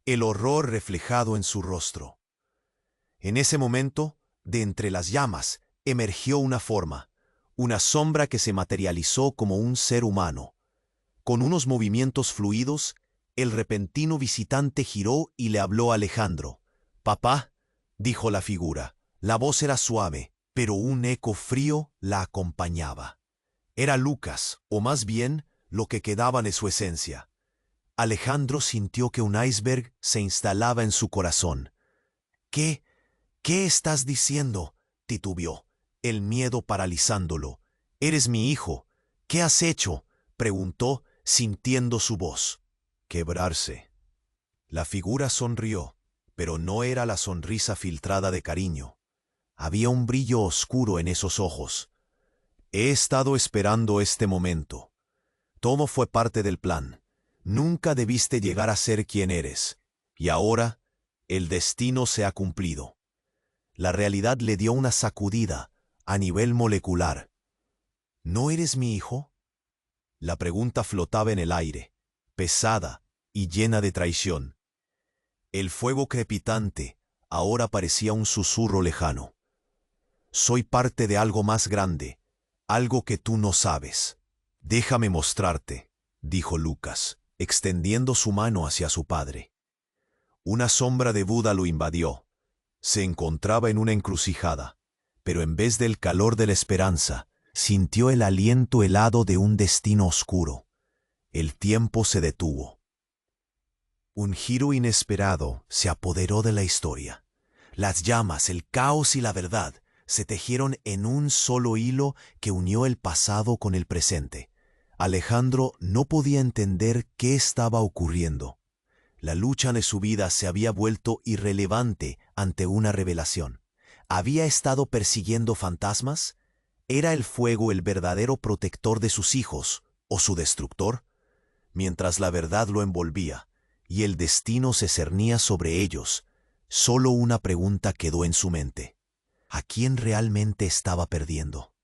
el horror reflejado en su rostro. En ese momento, de entre las llamas, emergió una forma, una sombra que se materializó como un ser humano. Con unos movimientos fluidos, el repentino visitante giró y le habló a Alejandro. «Papá», dijo la figura. La voz era suave, pero un eco frío la acompañaba. Era Lucas, o más bien, lo que quedaba de su esencia. Alejandro sintió que un iceberg se instalaba en su corazón. «¿Qué estás diciendo?», titubeó, el miedo paralizándolo. «Eres mi hijo. ¿Qué has hecho?», preguntó, sintiendo su voz. «Quebrarse». La figura sonrió, pero no era la sonrisa filtrada de cariño. Había un brillo oscuro en esos ojos. «He estado esperando este momento. Todo fue parte del plan. Nunca debiste llegar a ser quien eres. Y ahora, el destino se ha cumplido». La realidad le dio una sacudida a nivel molecular. ¿No eres mi hijo? La pregunta flotaba en el aire, pesada y llena de traición. El fuego crepitante ahora parecía un susurro lejano. Soy parte de algo más grande, algo que tú no sabes. Déjame mostrarte, dijo Lucas, extendiendo su mano hacia su padre. Una sombra de Buda lo invadió. Se encontraba en una encrucijada, pero en vez del calor de la esperanza, sintió el aliento helado de un destino oscuro. El tiempo se detuvo. Un giro inesperado se apoderó de la historia. Las llamas, el caos y la verdad se tejieron en un solo hilo que unió el pasado con el presente. Alejandro no podía entender qué estaba ocurriendo. La lucha de su vida se había vuelto irrelevante ante una revelación. ¿Había estado persiguiendo fantasmas? ¿Era el fuego el verdadero protector de sus hijos o su destructor? Mientras la verdad lo envolvía y el destino se cernía sobre ellos, solo una pregunta quedó en su mente. ¿A quién realmente estaba perdiendo?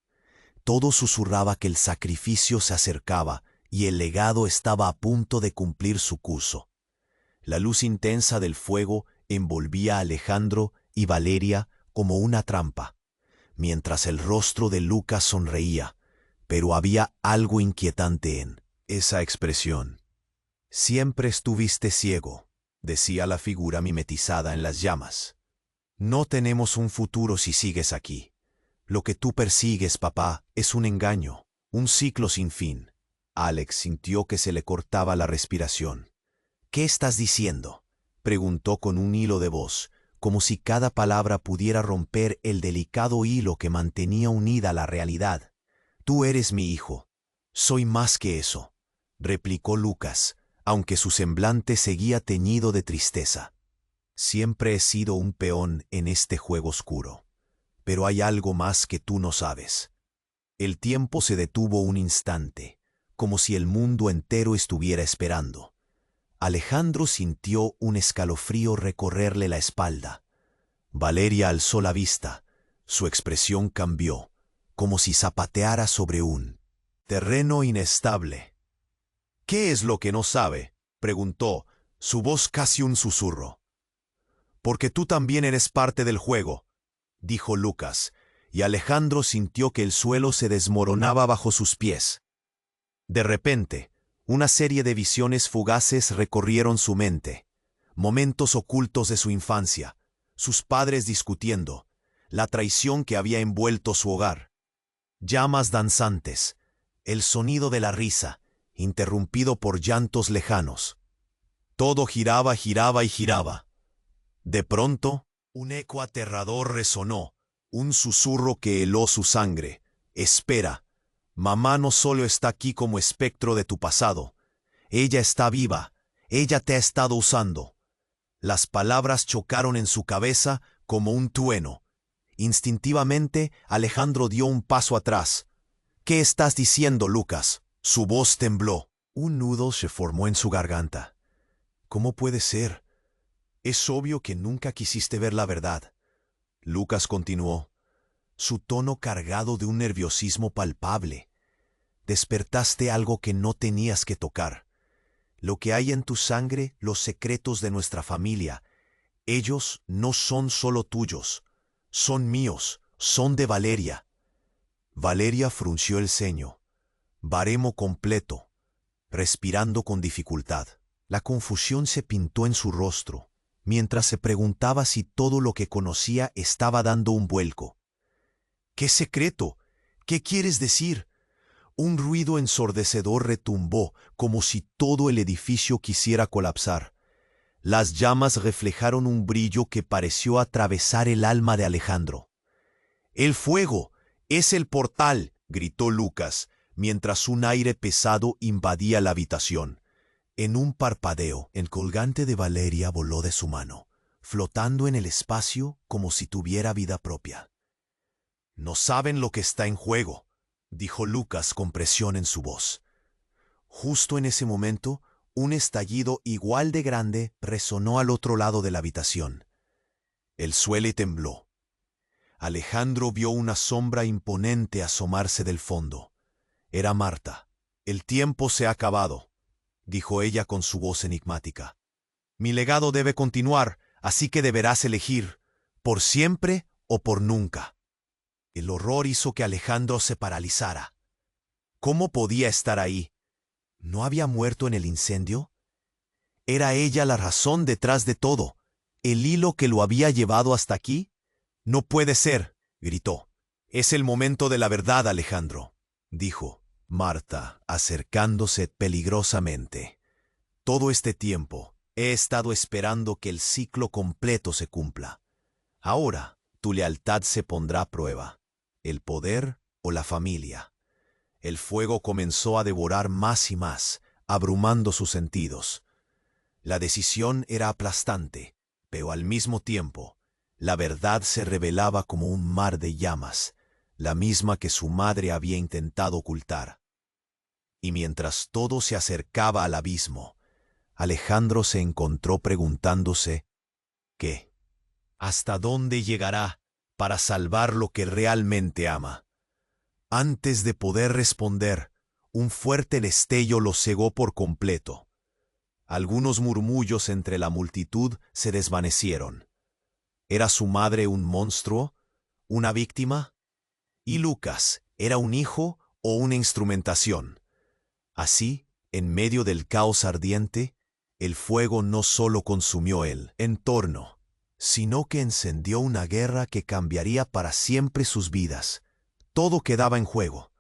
Todo susurraba que el sacrificio se acercaba y el legado estaba a punto de cumplir su curso. La luz intensa del fuego envolvía a Alejandro y Valeria como una trampa, mientras el rostro de Lucas sonreía, pero había algo inquietante en esa expresión. Siempre estuviste ciego, decía la figura mimetizada en las llamas. No tenemos un futuro si sigues aquí. Lo que tú persigues, papá, es un engaño, un ciclo sin fin. Alex sintió que se le cortaba la respiración. ¿Qué estás diciendo?, preguntó con un hilo de voz, como si cada palabra pudiera romper el delicado hilo que mantenía unida la realidad. Tú eres mi hijo. Soy más que eso, replicó Lucas, aunque su semblante seguía teñido de tristeza. Siempre he sido un peón en este juego oscuro, pero hay algo más que tú no sabes. El tiempo se detuvo un instante, como si el mundo entero estuviera esperando. Alejandro sintió un escalofrío recorrerle la espalda. Valeria alzó la vista. Su expresión cambió, como si zapateara sobre un terreno inestable. ¿Qué es lo que no sabe?, preguntó, su voz casi un susurro. Porque tú también eres parte del juego, dijo Lucas, y Alejandro sintió que el suelo se desmoronaba bajo sus pies. De repente, una serie de visiones fugaces recorrieron su mente. Momentos ocultos de su infancia, sus padres discutiendo, la traición que había envuelto su hogar. Llamas danzantes, el sonido de la risa, interrumpido por llantos lejanos. Todo giraba, giraba y giraba. De pronto, un eco aterrador resonó, un susurro que heló su sangre. Espera, mamá no solo está aquí como espectro de tu pasado. Ella está viva, ella te ha estado usando. Las palabras chocaron en su cabeza como un trueno. Instintivamente, Alejandro dio un paso atrás. ¿Qué estás diciendo, Lucas? Su voz tembló. Un nudo se formó en su garganta. ¿Cómo puede ser? Es obvio que nunca quisiste ver la verdad. Lucas continuó, su tono cargado de un nerviosismo palpable. Despertaste algo que no tenías que tocar. Lo que hay en tu sangre, los secretos de nuestra familia, ellos no son solo tuyos, son míos, son de Valeria. Valeria frunció el ceño, baremo completo, respirando con dificultad. La confusión se pintó en su rostro, mientras se preguntaba si todo lo que conocía estaba dando un vuelco. ¿Qué secreto? ¿Qué quieres decir? Un ruido ensordecedor retumbó, como si todo el edificio quisiera colapsar. Las llamas reflejaron un brillo que pareció atravesar el alma de Alejandro. ¡El fuego! ¡Es el portal!, gritó Lucas, mientras un aire pesado invadía la habitación. En un parpadeo, el colgante de Valeria voló de su mano, flotando en el espacio como si tuviera vida propia. No saben lo que está en juego, dijo Lucas con presión en su voz. Justo en ese momento, un estallido igual de grande resonó al otro lado de la habitación. El suelo tembló. Alejandro vio una sombra imponente asomarse del fondo. Era Marta. «El tiempo se ha acabado», dijo ella con su voz enigmática. «Mi legado debe continuar, así que deberás elegir, por siempre o por nunca». El horror hizo que Alejandro se paralizara. ¿Cómo podía estar ahí? ¿No había muerto en el incendio? ¿Era ella la razón detrás de todo? ¿El hilo que lo había llevado hasta aquí? «No puede ser», gritó. «Es el momento de la verdad, Alejandro», dijo Marta, acercándose peligrosamente. «Todo este tiempo he estado esperando que el ciclo completo se cumpla. Ahora tu lealtad se pondrá a prueba. ¿El poder o la familia?» El fuego comenzó a devorar más y más, abrumando sus sentidos. La decisión era aplastante, pero al mismo tiempo, la verdad se revelaba como un mar de llamas, la misma que su madre había intentado ocultar. Y mientras todo se acercaba al abismo, Alejandro se encontró preguntándose ¿qué? ¿Hasta dónde llegará para salvar lo que realmente ama? Antes de poder responder, un fuerte destello lo cegó por completo. Algunos murmullos entre la multitud se desvanecieron. ¿Era su madre un monstruo? ¿Una víctima? ¿Y Lucas era un hijo o una instrumentación? Así, en medio del caos ardiente, el fuego no solo consumió el entorno, sino que encendió una guerra que cambiaría para siempre sus vidas. Todo quedaba en juego.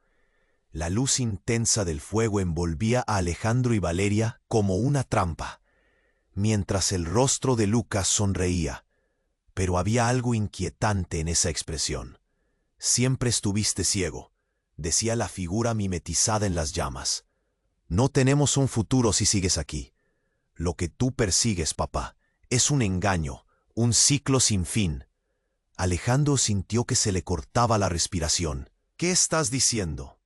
La luz intensa del fuego envolvía a Alejandro y Valeria como una trampa, mientras el rostro de Lucas sonreía. Pero había algo inquietante en esa expresión. «Siempre estuviste ciego», decía la figura mimetizada en las llamas. «No tenemos un futuro si sigues aquí. Lo que tú persigues, papá, es un engaño, un ciclo sin fin». Alejandro sintió que se le cortaba la respiración. «¿Qué estás diciendo?»,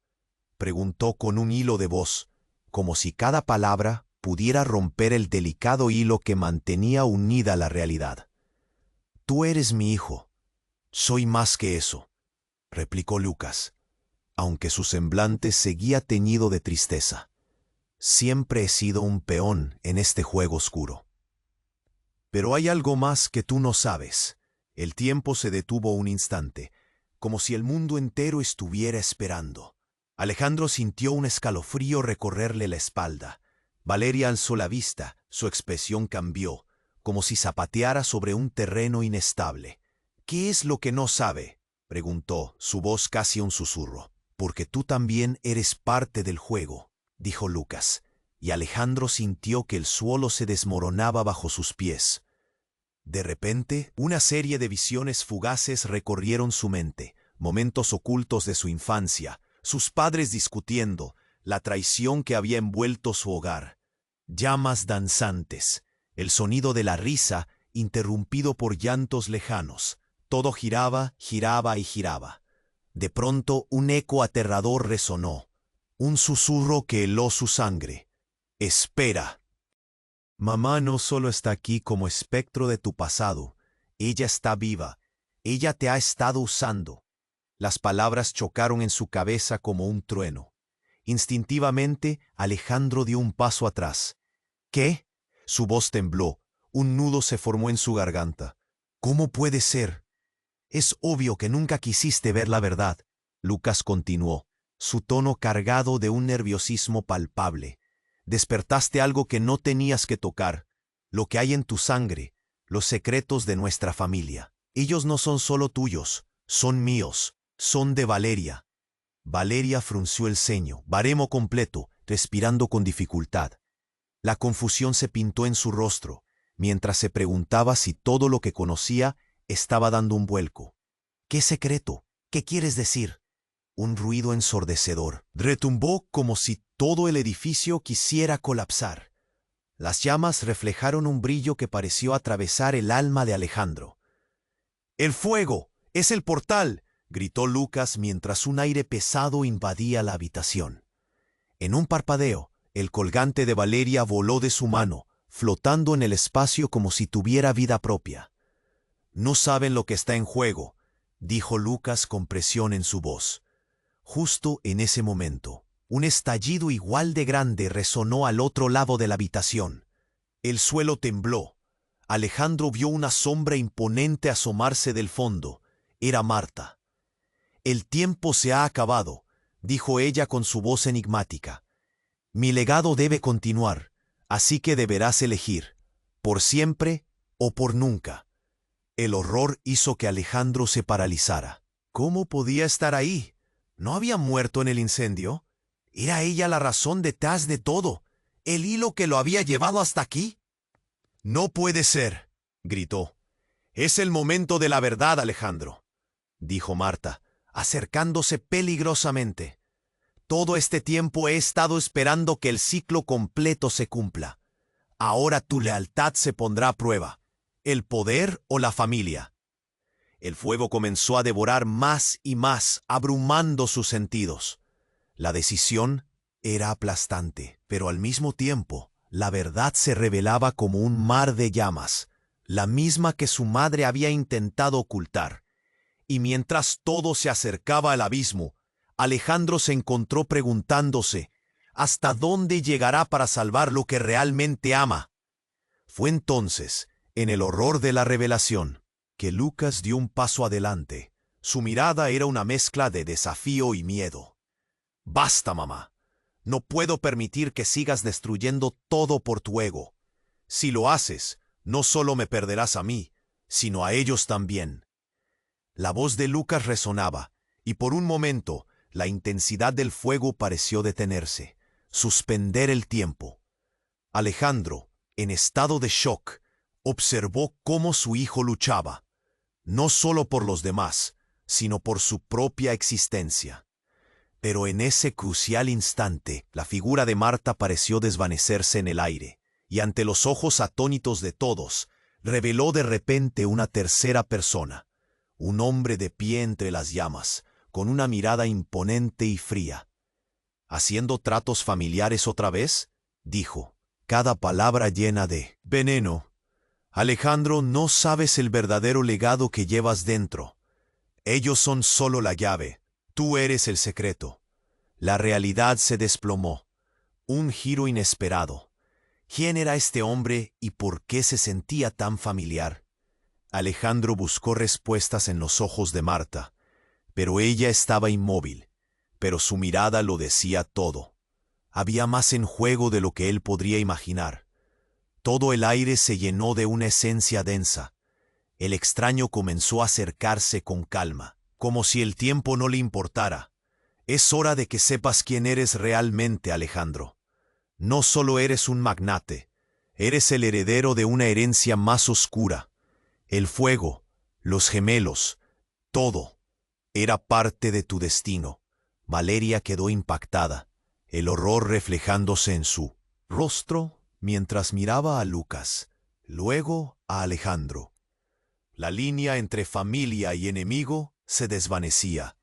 preguntó con un hilo de voz, como si cada palabra pudiera romper el delicado hilo que mantenía unida la realidad. «Tú eres mi hijo. Soy más que eso», replicó Lucas, aunque su semblante seguía teñido de tristeza. «Siempre he sido un peón en este juego oscuro. Pero hay algo más que tú no sabes». El tiempo se detuvo un instante, como si el mundo entero estuviera esperando. Alejandro sintió un escalofrío recorrerle la espalda. Valeria alzó la vista, su expresión cambió, como si zapateara sobre un terreno inestable. «¿Qué es lo que no sabe?», preguntó, su voz casi un susurro. «Porque tú también eres parte del juego», dijo Lucas, y Alejandro sintió que el suelo se desmoronaba bajo sus pies. De repente, una serie de visiones fugaces recorrieron su mente, momentos ocultos de su infancia, sus padres discutiendo, la traición que había envuelto su hogar. Llamas danzantes, el sonido de la risa interrumpido por llantos lejanos. Todo giraba, giraba y giraba. De pronto un eco aterrador resonó, un susurro que heló su sangre. «Espera». «Mamá no solo está aquí como espectro de tu pasado, ella está viva, ella te ha estado usando». Las palabras chocaron en su cabeza como un trueno. Instintivamente, Alejandro dio un paso atrás. «¿Qué?». Su voz tembló, un nudo se formó en su garganta. «¿Cómo puede ser? Es obvio que nunca quisiste ver la verdad», Lucas continuó, su tono cargado de un nerviosismo palpable. «Despertaste algo que no tenías que tocar, lo que hay en tu sangre, los secretos de nuestra familia. Ellos no son solo tuyos, son míos, son de Valeria». Valeria frunció el ceño, baremo completo, respirando con dificultad. La confusión se pintó en su rostro, mientras se preguntaba si todo lo que conocía estaba dando un vuelco. «¿Qué secreto? ¿Qué quieres decir?». Un ruido ensordecedor retumbó como si todo el edificio quisiera colapsar. Las llamas reflejaron un brillo que pareció atravesar el alma de Alejandro. «¡El fuego! ¡Es el portal!», gritó Lucas mientras un aire pesado invadía la habitación. En un parpadeo, el colgante de Valeria voló de su mano, flotando en el espacio como si tuviera vida propia. «No saben lo que está en juego», dijo Lucas con presión en su voz. Justo en ese momento, un estallido igual de grande resonó al otro lado de la habitación. El suelo tembló. Alejandro vio una sombra imponente asomarse del fondo. Era Marta. «El tiempo se ha acabado», dijo ella con su voz enigmática. «Mi legado debe continuar, así que deberás elegir, por siempre o por nunca». El horror hizo que Alejandro se paralizara. ¿Cómo podía estar ahí? ¿No había muerto en el incendio? ¿Era ella la razón detrás de todo? ¿El hilo que lo había llevado hasta aquí? «No puede ser», gritó. «Es el momento de la verdad, Alejandro», dijo Marta, acercándose peligrosamente. «Todo este tiempo he estado esperando que el ciclo completo se cumpla. Ahora tu lealtad se pondrá a prueba. ¿El poder o la familia?». El fuego comenzó a devorar más y más, abrumando sus sentidos. La decisión era aplastante, pero al mismo tiempo, la verdad se revelaba como un mar de llamas, la misma que su madre había intentado ocultar. Y mientras todo se acercaba al abismo, Alejandro se encontró preguntándose, ¿hasta dónde llegará para salvar lo que realmente ama? Fue entonces, en el horror de la revelación, que Lucas dio un paso adelante. Su mirada era una mezcla de desafío y miedo. «Basta, mamá. No puedo permitir que sigas destruyendo todo por tu ego. Si lo haces, no solo me perderás a mí, sino a ellos también». La voz de Lucas resonaba, y por un momento la intensidad del fuego pareció detenerse, suspender el tiempo. Alejandro, en estado de shock, observó cómo su hijo luchaba, no solo por los demás, sino por su propia existencia. Pero en ese crucial instante, la figura de Marta pareció desvanecerse en el aire, y ante los ojos atónitos de todos, reveló de repente una tercera persona, un hombre de pie entre las llamas, con una mirada imponente y fría. «¿Haciendo tratos familiares otra vez?», dijo, cada palabra llena de veneno. «Alejandro, no sabes el verdadero legado que llevas dentro. Ellos son solo la llave, tú eres el secreto». La realidad se desplomó. Un giro inesperado. ¿Quién era este hombre y por qué se sentía tan familiar? Alejandro buscó respuestas en los ojos de Marta, pero ella estaba inmóvil, pero su mirada lo decía todo. Había más en juego de lo que él podría imaginar. Todo el aire se llenó de una esencia densa. El extraño comenzó a acercarse con calma, como si el tiempo no le importara. «Es hora de que sepas quién eres realmente, Alejandro. No solo eres un magnate, eres el heredero de una herencia más oscura. El fuego, los gemelos, todo, era parte de tu destino». Valeria quedó impactada, el horror reflejándose en su rostro mientras miraba a Lucas, luego a Alejandro. La línea entre familia y enemigo se desvanecía,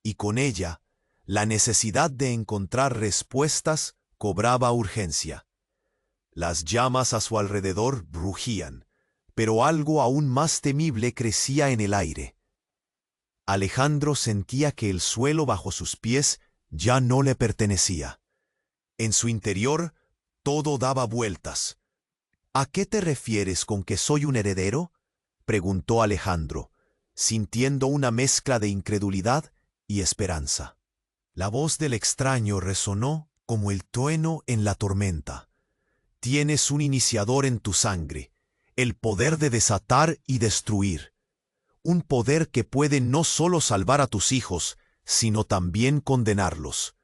y con ella, la necesidad de encontrar respuestas cobraba urgencia. Las llamas a su alrededor rugían, pero algo aún más temible crecía en el aire. Alejandro sentía que el suelo bajo sus pies ya no le pertenecía. En su interior, todo daba vueltas. «¿A qué te refieres con que soy un heredero?», preguntó Alejandro, sintiendo una mezcla de incredulidad y esperanza. La voz del extraño resonó como el trueno en la tormenta. «Tienes un iniciador en tu sangre, el poder de desatar y destruir. Un poder que puede no solo salvar a tus hijos, sino también condenarlos».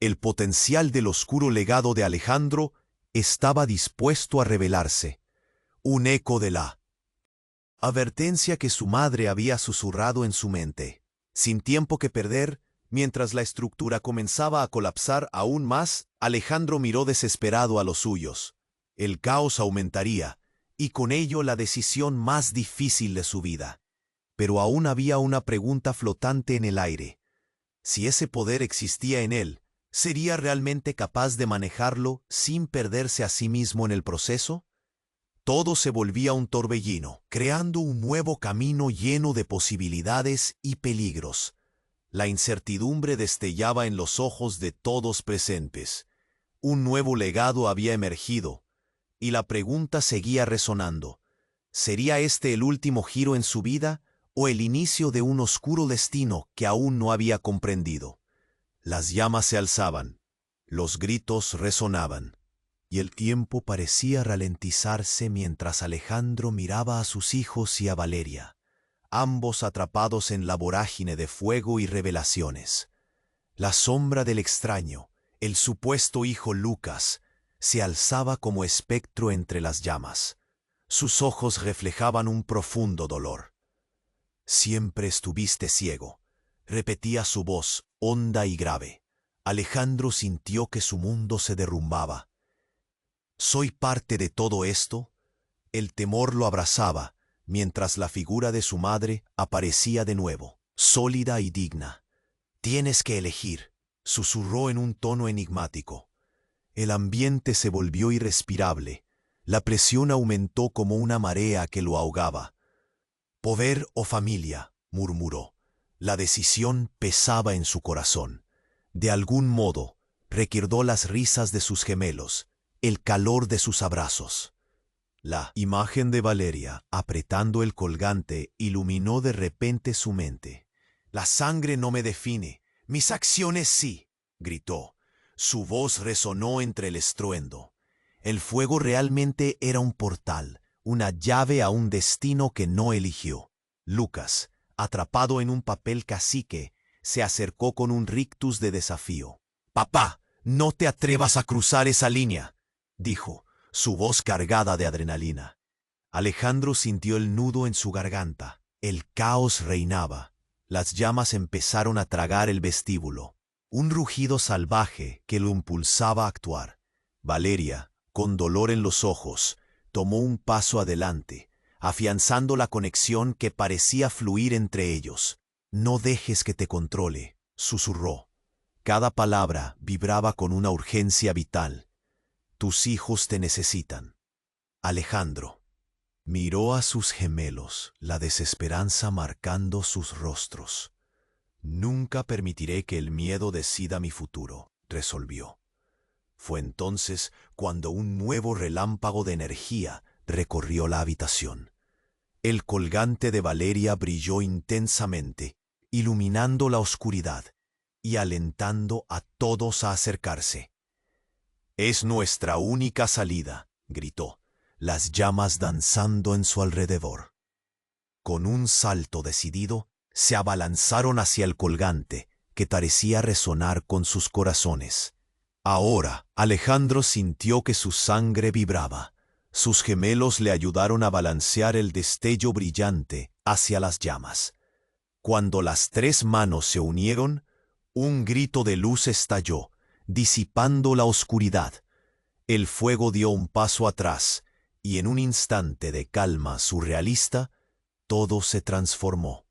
El potencial del oscuro legado de Alejandro estaba dispuesto a revelarse. Un eco de la advertencia que su madre había susurrado en su mente. Sin tiempo que perder, mientras la estructura comenzaba a colapsar aún más, Alejandro miró desesperado a los suyos. El caos aumentaría, y con ello la decisión más difícil de su vida. Pero aún había una pregunta flotante en el aire. Si ese poder existía en él, ¿sería realmente capaz de manejarlo sin perderse a sí mismo en el proceso? Todo se volvía un torbellino, creando un nuevo camino lleno de posibilidades y peligros. La incertidumbre destellaba en los ojos de todos presentes. Un nuevo legado había emergido, y la pregunta seguía resonando. ¿Sería este el último giro en su vida o el inicio de un oscuro destino que aún no había comprendido? Las llamas se alzaban, los gritos resonaban, y el tiempo parecía ralentizarse mientras Alejandro miraba a sus hijos y a Valeria, ambos atrapados en la vorágine de fuego y revelaciones. La sombra del extraño, el supuesto hijo Lucas, se alzaba como espectro entre las llamas. Sus ojos reflejaban un profundo dolor. «Siempre estuviste ciego», repetía su voz, honda y grave. Alejandro sintió que su mundo se derrumbaba. ¿Soy parte de todo esto? El temor lo abrazaba, mientras la figura de su madre aparecía de nuevo, sólida y digna. «Tienes que elegir», susurró en un tono enigmático. El ambiente se volvió irrespirable. La presión aumentó como una marea que lo ahogaba. «Poder o familia», murmuró. La decisión pesaba en su corazón. De algún modo, recordó las risas de sus gemelos, el calor de sus abrazos. La imagen de Valeria, apretando el colgante, iluminó de repente su mente. «La sangre no me define, mis acciones sí», gritó. Su voz resonó entre el estruendo. El fuego realmente era un portal, una llave a un destino que no eligió. Lucas, atrapado en un papel cacique, se acercó con un rictus de desafío. «Papá, no te atrevas a cruzar esa línea», dijo, su voz cargada de adrenalina. Alejandro sintió el nudo en su garganta. El caos reinaba. Las llamas empezaron a tragar el vestíbulo. Un rugido salvaje que lo impulsaba a actuar. Valeria, con dolor en los ojos, tomó un paso adelante, afianzando la conexión que parecía fluir entre ellos. «No dejes que te controle», susurró. Cada palabra vibraba con una urgencia vital. «Tus hijos te necesitan». Alejandro miró a sus gemelos, la desesperanza marcando sus rostros. «Nunca permitiré que el miedo decida mi futuro», resolvió. Fue entonces cuando un nuevo relámpago de energía recorrió la habitación. El colgante de Valeria brilló intensamente, iluminando la oscuridad y alentando a todos a acercarse. «Es nuestra única salida», gritó, las llamas danzando en su alrededor. Con un salto decidido, se abalanzaron hacia el colgante, que parecía resonar con sus corazones. Ahora, Alejandro sintió que su sangre vibraba. Sus gemelos le ayudaron a balancear el destello brillante hacia las llamas. Cuando las tres manos se unieron, un grito de luz estalló, disipando la oscuridad. El fuego dio un paso atrás, y en un instante de calma surrealista, todo se transformó.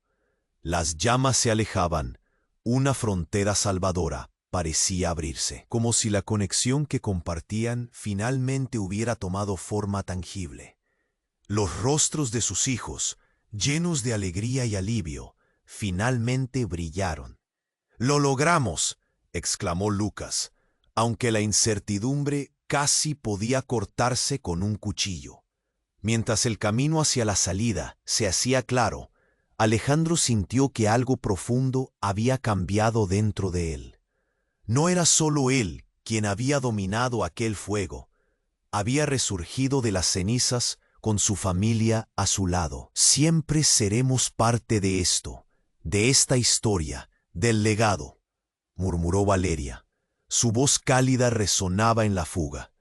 Las llamas se alejaban, una frontera salvadora parecía abrirse, como si la conexión que compartían finalmente hubiera tomado forma tangible. Los rostros de sus hijos, llenos de alegría y alivio, finalmente brillaron. «¡Lo logramos!», exclamó Lucas, aunque la incertidumbre casi podía cortarse con un cuchillo. Mientras el camino hacia la salida se hacía claro, Alejandro sintió que algo profundo había cambiado dentro de él. No era solo él quien había dominado aquel fuego. Había resurgido de las cenizas con su familia a su lado. «Siempre seremos parte de esto, de esta historia, del legado», murmuró Valeria. Su voz cálida resonaba en la fuga.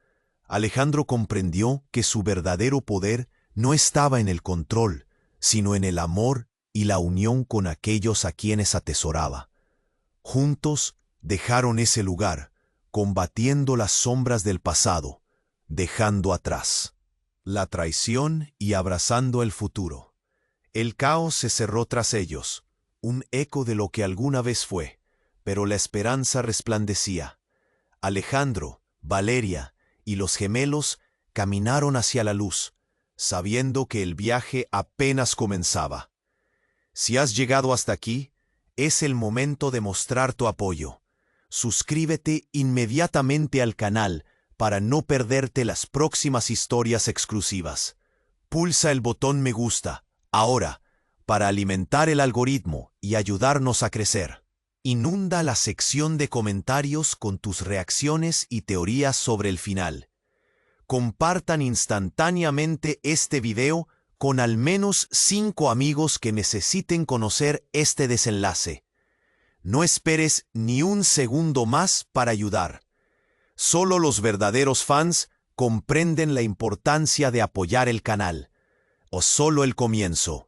Alejandro comprendió que su verdadero poder no estaba en el control, sino en el amor y la unión con aquellos a quienes atesoraba. Juntos dejaron ese lugar, combatiendo las sombras del pasado, dejando atrás la traición y abrazando el futuro. El caos se cerró tras ellos, un eco de lo que alguna vez fue, pero la esperanza resplandecía. Alejandro, Valeria y los gemelos caminaron hacia la luz, sabiendo que el viaje apenas comenzaba. Si has llegado hasta aquí, es el momento de mostrar tu apoyo. Suscríbete inmediatamente al canal para no perderte las próximas historias exclusivas. Pulsa el botón me gusta, ahora, para alimentar el algoritmo y ayudarnos a crecer. Inunda la sección de comentarios con tus reacciones y teorías sobre el final. Compartan instantáneamente este video con al menos 5 amigos que necesiten conocer este desenlace. No esperes ni un segundo más para ayudar. Solo los verdaderos fans comprenden la importancia de apoyar el canal. O solo el comienzo.